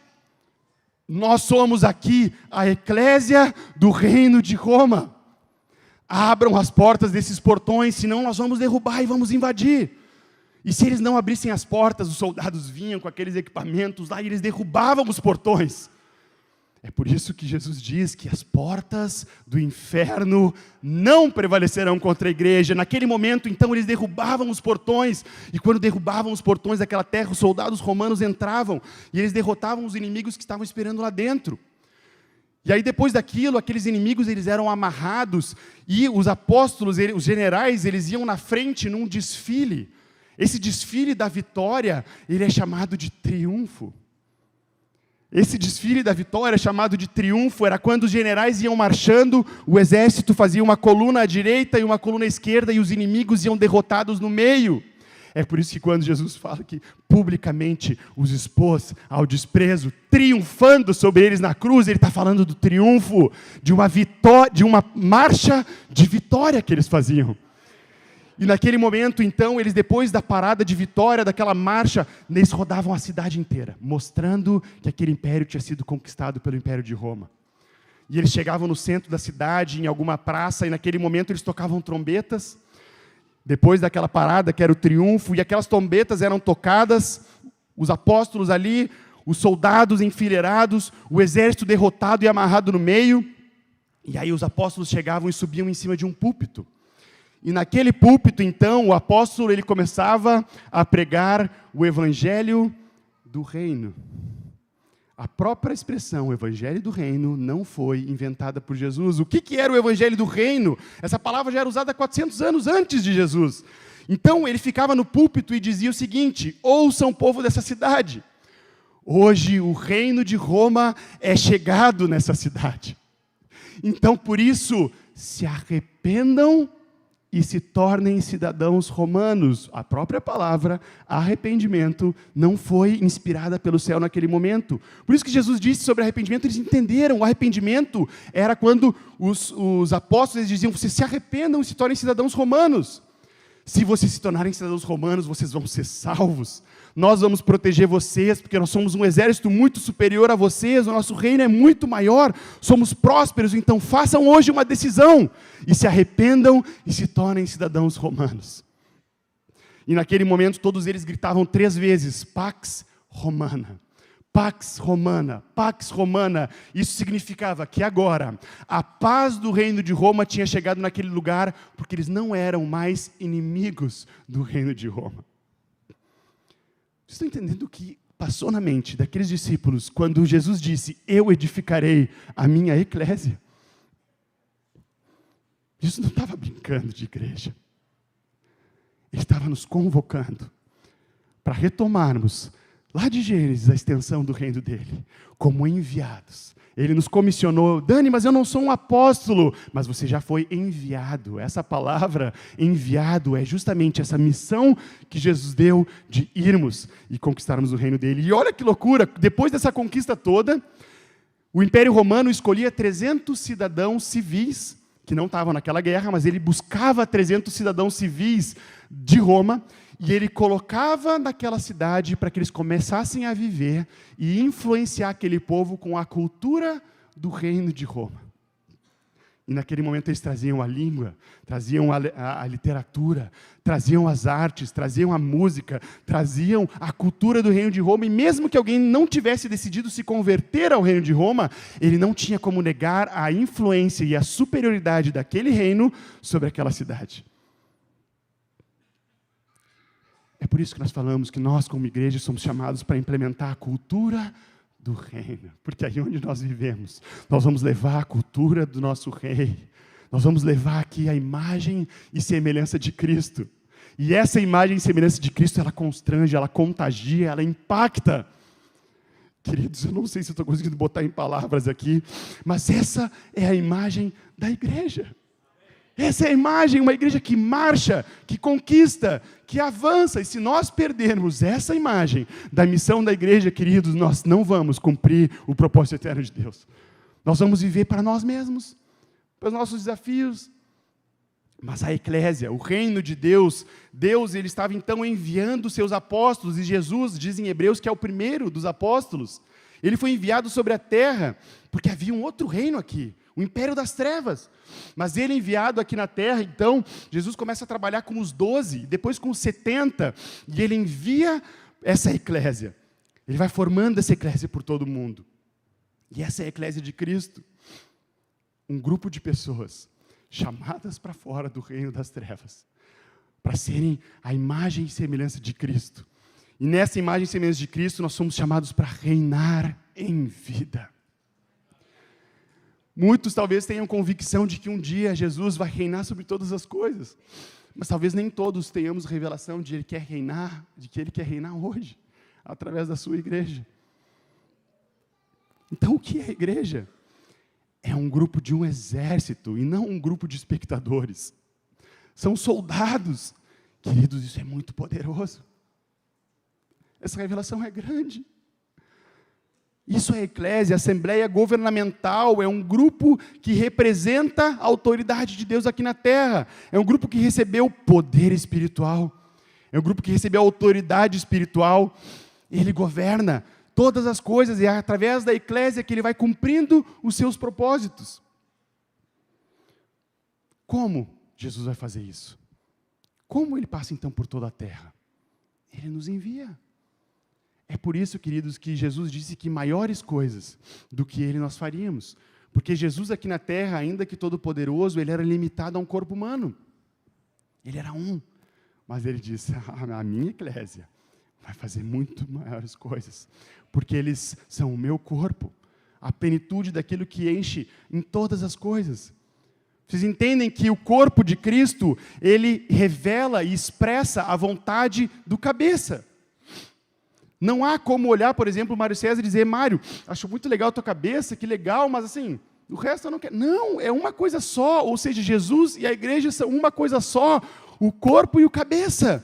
nós somos aqui a eclésia do reino de Roma. Abram as portas desses portões, senão nós vamos derrubar e vamos invadir. E se eles não abrissem as portas, os soldados vinham com aqueles equipamentos lá e eles derrubavam os portões. É por isso que Jesus diz que as portas do inferno não prevalecerão contra a igreja. Naquele momento, então, eles derrubavam os portões, e quando derrubavam os portões daquela terra, os soldados romanos entravam, e eles derrotavam os inimigos que estavam esperando lá dentro. E aí, depois daquilo, aqueles inimigos eles eram amarrados, e os apóstolos, os generais, eles iam na frente num desfile. Esse desfile da vitória, ele é chamado de triunfo. Esse desfile da vitória, chamado de triunfo, era quando os generais iam marchando, o exército fazia uma coluna à direita e uma coluna à esquerda, e os inimigos iam derrotados no meio. É por isso que quando Jesus fala que publicamente os expôs ao desprezo, triunfando sobre eles na cruz, ele está falando do triunfo, de uma vitória, de uma marcha de vitória que eles faziam. E naquele momento, então, eles depois da parada de vitória, daquela marcha, eles rodavam a cidade inteira, mostrando que aquele império tinha sido conquistado pelo Império de Roma. E eles chegavam no centro da cidade, em alguma praça, e naquele momento eles tocavam trombetas, depois daquela parada, que era o triunfo, e aquelas trombetas eram tocadas, os apóstolos ali, os soldados enfileirados, o exército derrotado e amarrado no meio, e aí os apóstolos chegavam e subiam em cima de um púlpito. E naquele púlpito, então, o apóstolo ele começava a pregar o evangelho do reino. A própria expressão, o evangelho do reino, não foi inventada por Jesus. O que era o evangelho do reino? Essa palavra já era usada 400 anos antes de Jesus. Então, ele ficava no púlpito e dizia o seguinte: ouçam, povo dessa cidade. Hoje, o reino de Roma é chegado nessa cidade. Então, por isso, se arrependam e se tornem cidadãos romanos. A própria palavra, arrependimento, não foi inspirada pelo céu naquele momento. Por isso que Jesus disse sobre arrependimento, eles entenderam. O arrependimento era quando os apóstolos eles diziam: vocês se arrependam e se tornem cidadãos romanos. Se vocês se tornarem cidadãos romanos, vocês vão ser salvos. Nós vamos proteger vocês, porque nós somos um exército muito superior a vocês, o nosso reino é muito maior, somos prósperos, então façam hoje uma decisão, e se arrependam e se tornem cidadãos romanos. E naquele momento todos eles gritavam 3 vezes, Pax Romana. Pax Romana, Pax Romana. Isso significava que agora a paz do reino de Roma tinha chegado naquele lugar, porque eles não eram mais inimigos do reino de Roma. Vocês estão entendendo o que passou na mente daqueles discípulos quando Jesus disse: eu edificarei a minha eclésia? Jesus não estava brincando de igreja. Ele estava nos convocando para retomarmos lá de Gênesis a extensão do reino dele, como enviados. Ele nos comissionou: Dani, mas eu não sou um apóstolo. Mas você já foi enviado. Essa palavra, enviado, é justamente essa missão que Jesus deu de irmos e conquistarmos o reino dele. E olha que loucura, depois dessa conquista toda, o Império Romano escolhia 300 cidadãos civis, que não estavam naquela guerra, mas ele buscava 300 cidadãos civis de Roma, e ele colocava naquela cidade para que eles começassem a viver e influenciar aquele povo com a cultura do reino de Roma. E naquele momento eles traziam a língua, traziam a literatura, traziam as artes, traziam a música, traziam a cultura do reino de Roma. E mesmo que alguém não tivesse decidido se converter ao reino de Roma, ele não tinha como negar a influência e a superioridade daquele reino sobre aquela cidade. É por isso que nós falamos que nós, como igreja, somos chamados para implementar a cultura do reino. Porque aí onde nós vivemos, nós vamos levar a cultura do nosso rei. Nós vamos levar aqui a imagem e semelhança de Cristo. E essa imagem e semelhança de Cristo, ela constrange, ela contagia, ela impacta. Queridos, eu não sei se eu estou conseguindo botar em palavras aqui, mas essa é a imagem da igreja. Essa é a imagem, uma igreja que marcha, que conquista, que avança. E se nós perdermos essa imagem da missão da igreja, queridos, nós não vamos cumprir o propósito eterno de Deus. Nós vamos viver para nós mesmos, para os nossos desafios. Mas a eclésia, o reino de Deus, ele estava então enviando seus apóstolos, e Jesus, diz em Hebreus, que é o primeiro dos apóstolos. Ele foi enviado sobre a terra, porque havia um outro reino aqui, o império das trevas. Mas ele enviado aqui na terra, então, Jesus começa a trabalhar com os 12, depois com os 70, e ele envia essa eclésia. Ele vai formando essa eclésia por todo o mundo. E essa é a eclésia de Cristo. Um grupo de pessoas chamadas para fora do reino das trevas, para serem a imagem e semelhança de Cristo. E nessa imagem e semelhança de Cristo, nós somos chamados para reinar em vida. Muitos talvez tenham convicção de que um dia Jesus vai reinar sobre todas as coisas, mas talvez nem todos tenhamos revelação de que Ele quer reinar hoje, através da sua igreja. Então, o que é a igreja? É um grupo de um exército e não um grupo de espectadores. São soldados. Queridos, isso é muito poderoso. Essa revelação é grande. Isso é a eclésia, a assembleia governamental, é um grupo que representa a autoridade de Deus aqui na terra. É um grupo que recebeu poder espiritual. É um grupo que recebeu autoridade espiritual. Ele governa todas as coisas, e é através da eclésia que ele vai cumprindo os seus propósitos. Como Jesus vai fazer isso? Como ele passa então por toda a terra? Ele nos envia. É por isso, queridos, que Jesus disse que maiores coisas do que ele nós faríamos. Porque Jesus aqui na terra, ainda que todo-poderoso, ele era limitado a um corpo humano. Ele era um. Mas ele disse, a minha eclésia vai fazer muito maiores coisas. Porque eles são o meu corpo. A plenitude daquilo que enche em todas as coisas. Vocês entendem que o corpo de Cristo, ele revela e expressa a vontade do cabeça. Não há como olhar, por exemplo, o Mário César e dizer, Mário, acho muito legal a tua cabeça, que legal, mas assim, o resto eu não quero. Não, é uma coisa só, ou seja, Jesus e a igreja são uma coisa só, o corpo e o cabeça.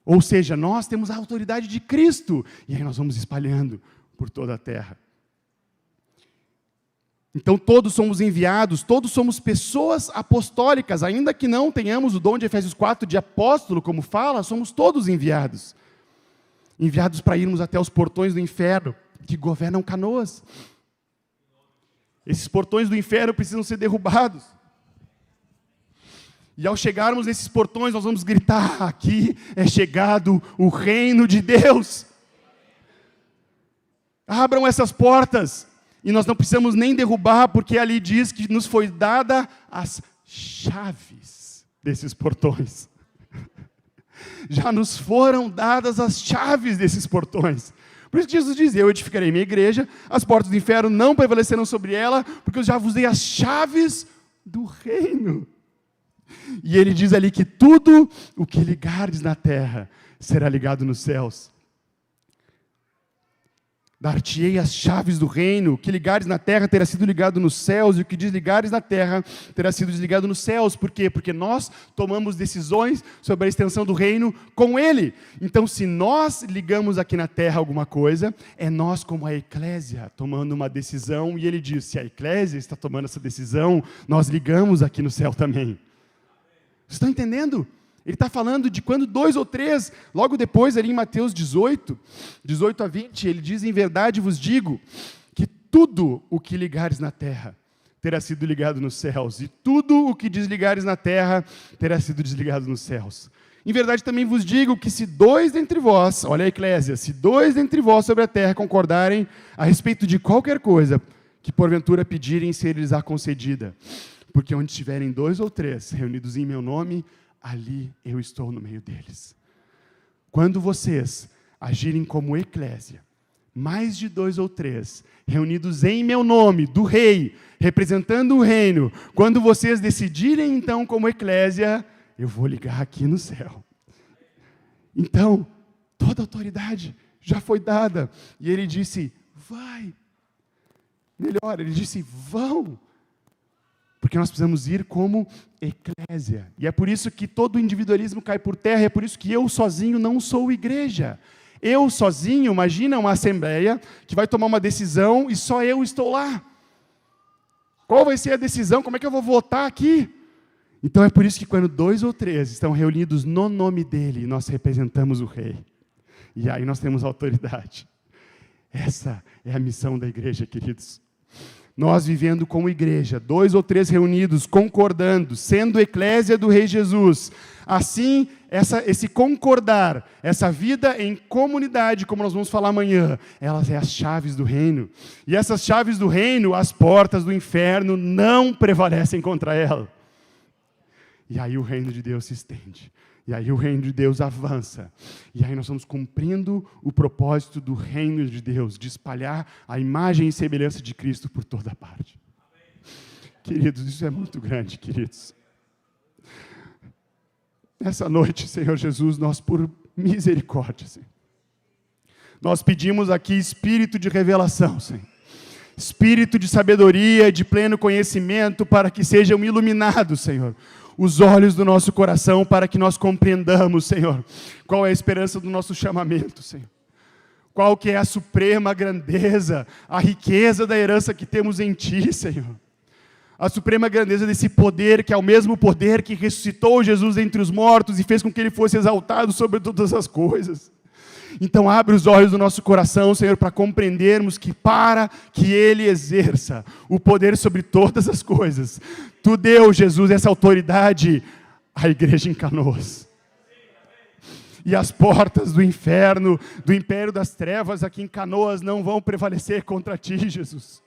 Ou seja, nós temos a autoridade de Cristo, e aí nós vamos espalhando por toda a terra. Então todos somos enviados, todos somos pessoas apostólicas, ainda que não tenhamos o dom de Efésios 4 de apóstolo, como fala, somos todos enviados. Enviados para irmos até os portões do inferno, que governam Canoas. Esses portões do inferno precisam ser derrubados. E ao chegarmos nesses portões, nós vamos gritar, aqui é chegado o reino de Deus. Abram essas portas. E nós não precisamos nem derrubar, porque ali diz que nos foi dada as chaves desses portões. Já nos foram dadas as chaves desses portões. Por isso que Jesus diz, eu edificarei minha igreja, as portas do inferno não prevalecerão sobre ela, porque eu já vos dei as chaves do reino. E ele diz ali que tudo o que ligardes na terra será ligado nos céus. Dar-te-ei as chaves do reino, o que ligares na terra terá sido ligado nos céus, e o que desligares na terra terá sido desligado nos céus. Por quê? Porque nós tomamos decisões sobre a extensão do reino com Ele. Então, se nós ligamos aqui na terra alguma coisa, é nós como a eclésia tomando uma decisão, e Ele diz, se a eclésia está tomando essa decisão, nós ligamos aqui no céu também. Vocês estão entendendo? Ele está falando de quando 2 ou 3, logo depois, ali em Mateus 18 a 20, ele diz, em verdade vos digo, que tudo o que ligares na terra terá sido ligado nos céus, e tudo o que desligares na terra terá sido desligado nos céus. Em verdade também vos digo que se 2 dentre vós, olha a eclésia, se 2 dentre vós sobre a terra concordarem a respeito de qualquer coisa que porventura pedirem, ser-lhes-á concedida. Porque onde estiverem 2 ou 3 reunidos em meu nome, ali eu estou no meio deles. Quando vocês agirem como eclésia, mais de 2 ou 3, reunidos em meu nome, do rei, representando o reino, quando vocês decidirem então como eclésia, eu vou ligar aqui no céu. Então, toda a autoridade já foi dada. E ele disse, vai. Melhor, ele disse, vão. Porque nós precisamos ir como eclésia. E é por isso que todo o individualismo cai por terra, é por isso que eu sozinho não sou igreja. Eu sozinho, imagina uma assembleia que vai tomar uma decisão e só eu estou lá. Qual vai ser a decisão? Como é que eu vou votar aqui? Então é por isso que quando 2 ou 3 estão reunidos no nome dele, nós representamos o rei. E aí nós temos autoridade. Essa é a missão da igreja, queridos. Nós vivendo como igreja, 2 ou 3 reunidos, concordando, sendo eclésia do Rei Jesus. Assim esse concordar, essa vida em comunidade, como nós vamos falar amanhã, elas são as chaves do reino. E essas chaves do reino, as portas do inferno não prevalecem contra ela. E aí o reino de Deus se estende. E aí o reino de Deus avança. E aí nós vamos cumprindo o propósito do reino de Deus, de espalhar a imagem e semelhança de Cristo por toda parte. Queridos, isso é muito grande, queridos. Nessa noite, Senhor Jesus, nós por misericórdia, Senhor, nós pedimos aqui espírito de revelação, Senhor. Espírito de sabedoria, de pleno conhecimento, para que sejam iluminados, Senhor, os olhos do nosso coração, para que nós compreendamos, Senhor, qual é a esperança do nosso chamamento, Senhor. Qual que é a suprema grandeza, a riqueza da herança que temos em Ti, Senhor. A suprema grandeza desse poder, que é o mesmo poder que ressuscitou Jesus entre os mortos e fez com que Ele fosse exaltado sobre todas as coisas. Então abre os olhos do nosso coração, Senhor, para compreendermos que para que Ele exerça o poder sobre todas as coisas, Tu deu, Jesus, essa autoridade à igreja em Canoas. E as portas do inferno, do império das trevas aqui em Canoas não vão prevalecer contra Ti, Jesus.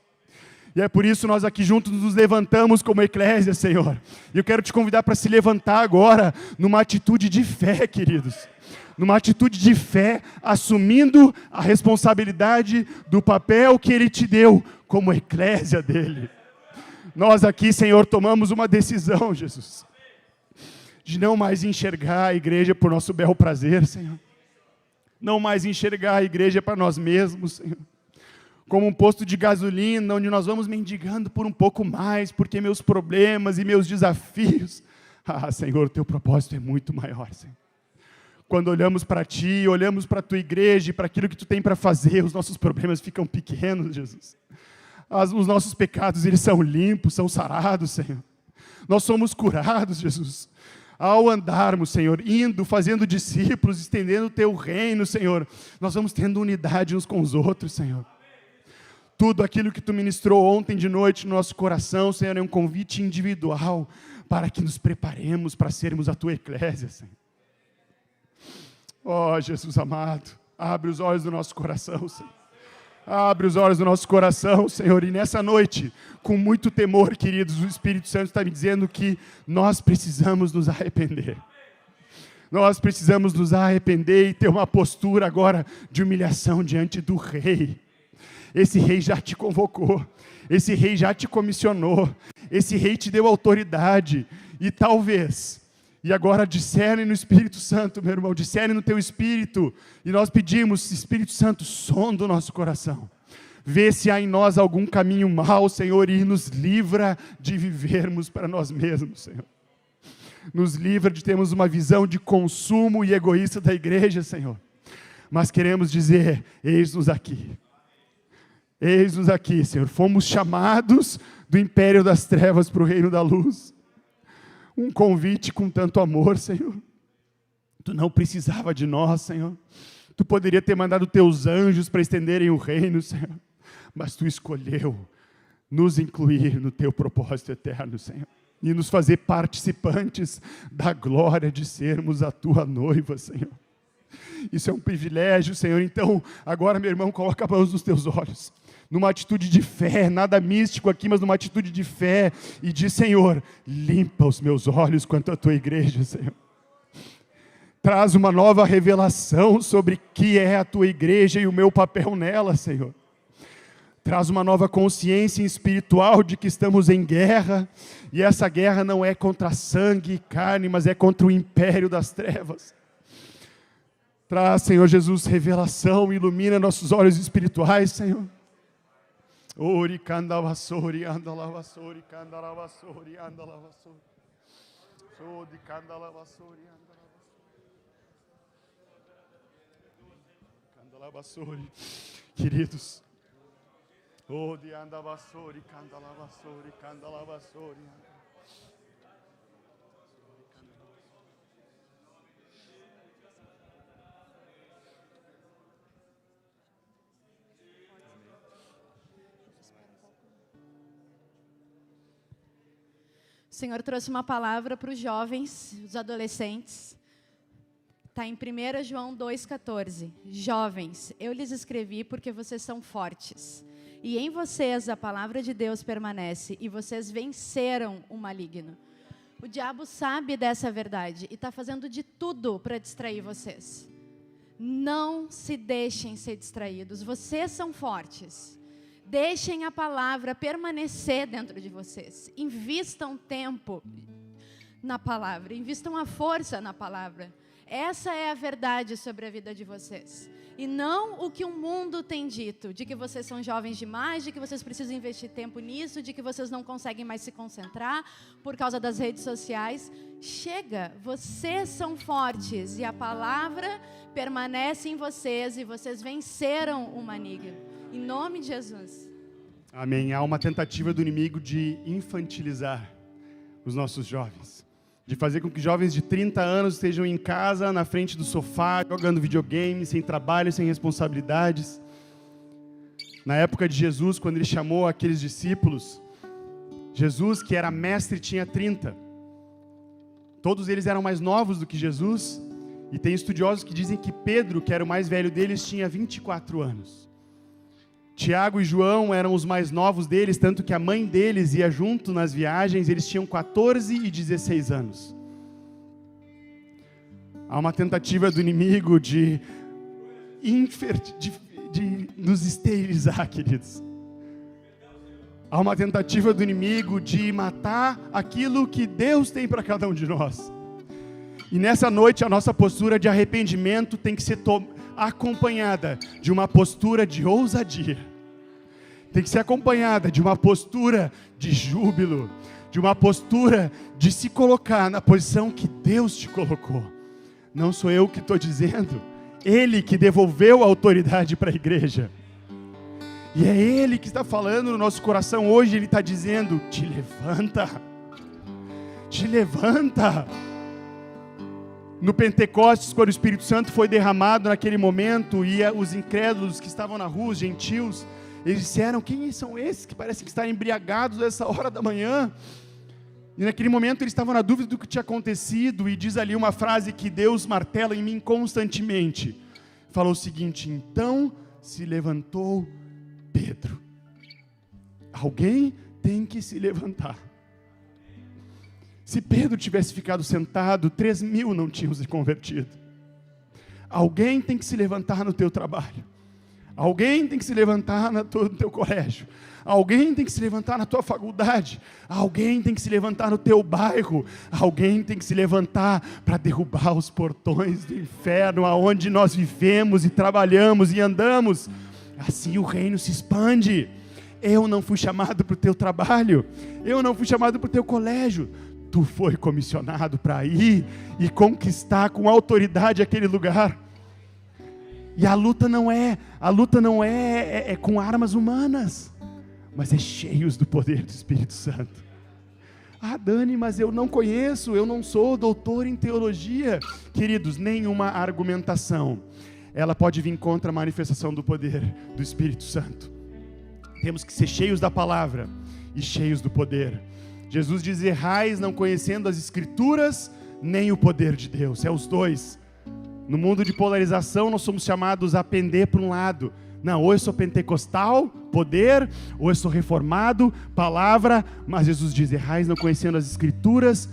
E é por isso nós aqui juntos nos levantamos como eclésia, Senhor. E eu quero te convidar para se levantar agora numa atitude de fé, queridos. Numa atitude de fé, assumindo a responsabilidade do papel que Ele te deu como eclésia dEle. Nós aqui, Senhor, tomamos uma decisão, Jesus, de não mais enxergar a igreja por nosso bel prazer, Senhor. Não mais enxergar a igreja para nós mesmos, Senhor. Como um posto de gasolina, onde nós vamos mendigando por um pouco mais, porque meus problemas e meus desafios... Ah, Senhor, o Teu propósito é muito maior, Senhor. Quando olhamos para Ti, olhamos para a Tua igreja e para aquilo que Tu tem para fazer, os nossos problemas ficam pequenos, Jesus. Os nossos pecados, eles são limpos, são sarados, Senhor. Nós somos curados, Jesus. Ao andarmos, Senhor, indo, fazendo discípulos, estendendo o Teu reino, Senhor, nós vamos tendo unidade uns com os outros, Senhor. Tudo aquilo que Tu ministrou ontem de noite no nosso coração, Senhor, é um convite individual para que nos preparemos para sermos a Tua eclésia, Senhor. Oh, Jesus amado, abre os olhos do nosso coração, Senhor. Abre os olhos do nosso coração, Senhor. E nessa noite, com muito temor, queridos, o Espírito Santo está me dizendo que nós precisamos nos arrepender. Nós precisamos nos arrepender e ter uma postura agora de humilhação diante do Rei. Esse Rei já te convocou, esse Rei já te comissionou, esse Rei te deu autoridade, e talvez, e agora discerne no Espírito Santo, meu irmão, discerne no teu Espírito, e nós pedimos, Espírito Santo, sonda o nosso coração, vê se há em nós algum caminho mau, Senhor, e nos livra de vivermos para nós mesmos, Senhor. Nos livra de termos uma visão de consumo e egoísta da igreja, Senhor, mas queremos dizer, eis-nos aqui. Eis-nos aqui, Senhor, fomos chamados do império das trevas para o reino da luz. Um convite com tanto amor, Senhor. Tu não precisava de nós, Senhor. Tu poderia ter mandado Teus anjos para estenderem o reino, Senhor. Mas Tu escolheu nos incluir no Teu propósito eterno, Senhor. E nos fazer participantes da glória de sermos a Tua noiva, Senhor. Isso é um privilégio, Senhor. Então, agora, meu irmão, coloca a mão nos teus olhos. Numa atitude de fé, nada místico aqui, mas numa atitude de fé. E diz, Senhor, limpa os meus olhos quanto à Tua igreja, Senhor. Traz uma nova revelação sobre o que é a Tua igreja e o meu papel nela, Senhor. Traz uma nova consciência espiritual de que estamos em guerra. E essa guerra não é contra sangue e carne, mas é contra o império das trevas. Traz, Senhor Jesus, revelação, ilumina nossos olhos espirituais, Senhor. Ori candavassori, andalavassori, candalavassori, andalavassori. Sodi candalavassori, andalavassori. Queridos, odi andavassori, candalavassori, candalavassori. O Senhor trouxe uma palavra para os jovens, os adolescentes, está em 1 João 2,14. Jovens, eu lhes escrevi porque vocês são fortes. E em vocês a palavra de Deus permanece e vocês venceram o maligno. O diabo sabe dessa verdade e está fazendo de tudo para distrair vocês. Não se deixem ser distraídos. Vocês são fortes. Deixem a palavra permanecer dentro de vocês. Invistam tempo na palavra. Invistam a força na palavra. Essa é a verdade sobre a vida de vocês. E não o que o mundo tem dito, de que vocês são jovens demais, de que vocês precisam investir tempo nisso, de que vocês não conseguem mais se concentrar por causa das redes sociais. Chega, vocês são fortes e a palavra permanece em vocês e vocês venceram o maligno. Em nome de Jesus. Amém. Há uma tentativa do inimigo de infantilizar os nossos jovens. De fazer com que jovens de 30 anos estejam em casa, na frente do sofá, jogando videogame, sem trabalho, sem responsabilidades. Na época de Jesus, quando ele chamou aqueles discípulos, Jesus, que era mestre, tinha 30. Todos eles eram mais novos do que Jesus. E tem estudiosos que dizem que Pedro, que era o mais velho deles, tinha 24 anos. Tiago e João eram os mais novos deles, tanto que a mãe deles ia junto nas viagens, eles tinham 14 e 16 anos. Há uma tentativa do inimigo de nos esterilizar, queridos. Há uma tentativa do inimigo de matar aquilo que Deus tem para cada um de nós. E nessa noite a nossa postura de arrependimento tem que ser acompanhada de uma postura de ousadia. Tem que ser acompanhada de uma postura de júbilo, de uma postura de se colocar na posição que Deus te colocou. Não sou eu que estou dizendo, Ele que devolveu a autoridade para a igreja. E é Ele que está falando no nosso coração hoje, Ele está dizendo, te levanta, te levanta. No Pentecostes, quando o Espírito Santo foi derramado naquele momento, e os incrédulos que estavam na rua, os gentios, eles disseram, quem são esses que parecem que estão embriagados nessa hora da manhã? E naquele momento eles estavam na dúvida do que tinha acontecido, e diz ali uma frase que Deus martela em mim constantemente. Falou o seguinte, então se levantou Pedro. Alguém tem que se levantar. Se Pedro tivesse ficado sentado, 3.000 não tinham se convertido. Alguém tem que se levantar no teu trabalho. Alguém tem que se levantar no teu colégio. Alguém tem que se levantar na tua faculdade. Alguém tem que se levantar no teu bairro. Alguém tem que se levantar para derrubar os portões do inferno, aonde nós vivemos e trabalhamos e andamos. Assim o reino se expande. Eu não fui chamado para o teu trabalho. Eu não fui chamado para o teu colégio. Tu foi comissionado para ir e conquistar com autoridade aquele lugar. E a luta não é com armas humanas, mas é cheios do poder do Espírito Santo. Ah, Dani, mas eu não conheço, eu não sou doutor em teologia. Queridos, nenhuma argumentação, ela pode vir contra a manifestação do poder do Espírito Santo. Temos que ser cheios da palavra e cheios do poder. Jesus diz, errais não conhecendo as Escrituras, nem o poder de Deus. É os dois. No mundo de polarização, nós somos chamados a pender para um lado. Não, ou eu sou pentecostal, poder, ou eu sou reformado, palavra. Mas Jesus diz, errais não conhecendo as Escrituras,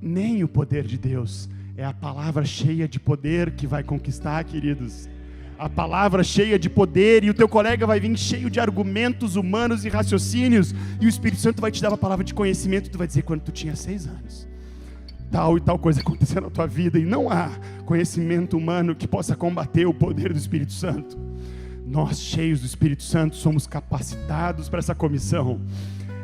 nem o poder de Deus. É a palavra cheia de poder que vai conquistar, queridos. A palavra cheia de poder, e o teu colega vai vir cheio de argumentos humanos e raciocínios, e o Espírito Santo vai te dar uma palavra de conhecimento, e tu vai dizer, quando tu tinha 6 anos, tal e tal coisa aconteceu na tua vida, e não há conhecimento humano que possa combater o poder do Espírito Santo. Nós, cheios do Espírito Santo, somos capacitados para essa comissão.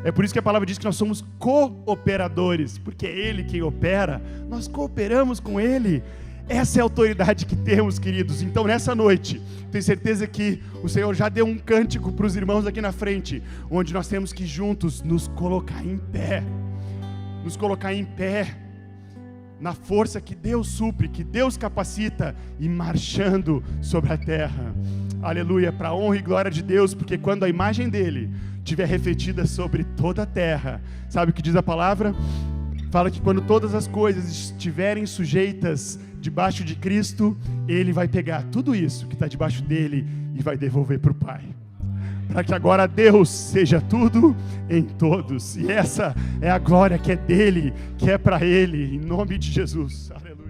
É por isso que a palavra diz que nós somos cooperadores, porque é Ele quem opera, nós cooperamos com Ele. Essa é a autoridade que temos, queridos. Então, nessa noite, tenho certeza que o Senhor já deu um cântico para os irmãos aqui na frente, onde nós temos que juntos nos colocar em pé. Nos colocar em pé, na força que Deus supre, que Deus capacita, e marchando sobre a terra. Aleluia, para a honra e glória de Deus, porque quando a imagem dele estiver refletida sobre toda a terra, sabe o que diz a palavra? fala que quando todas as coisas estiverem sujeitas debaixo de Cristo, Ele vai pegar tudo isso que está debaixo dele e vai devolver para o Pai. Para que agora Deus seja tudo em todos. E essa é a glória que é dele, que é para Ele, em nome de Jesus. Aleluia.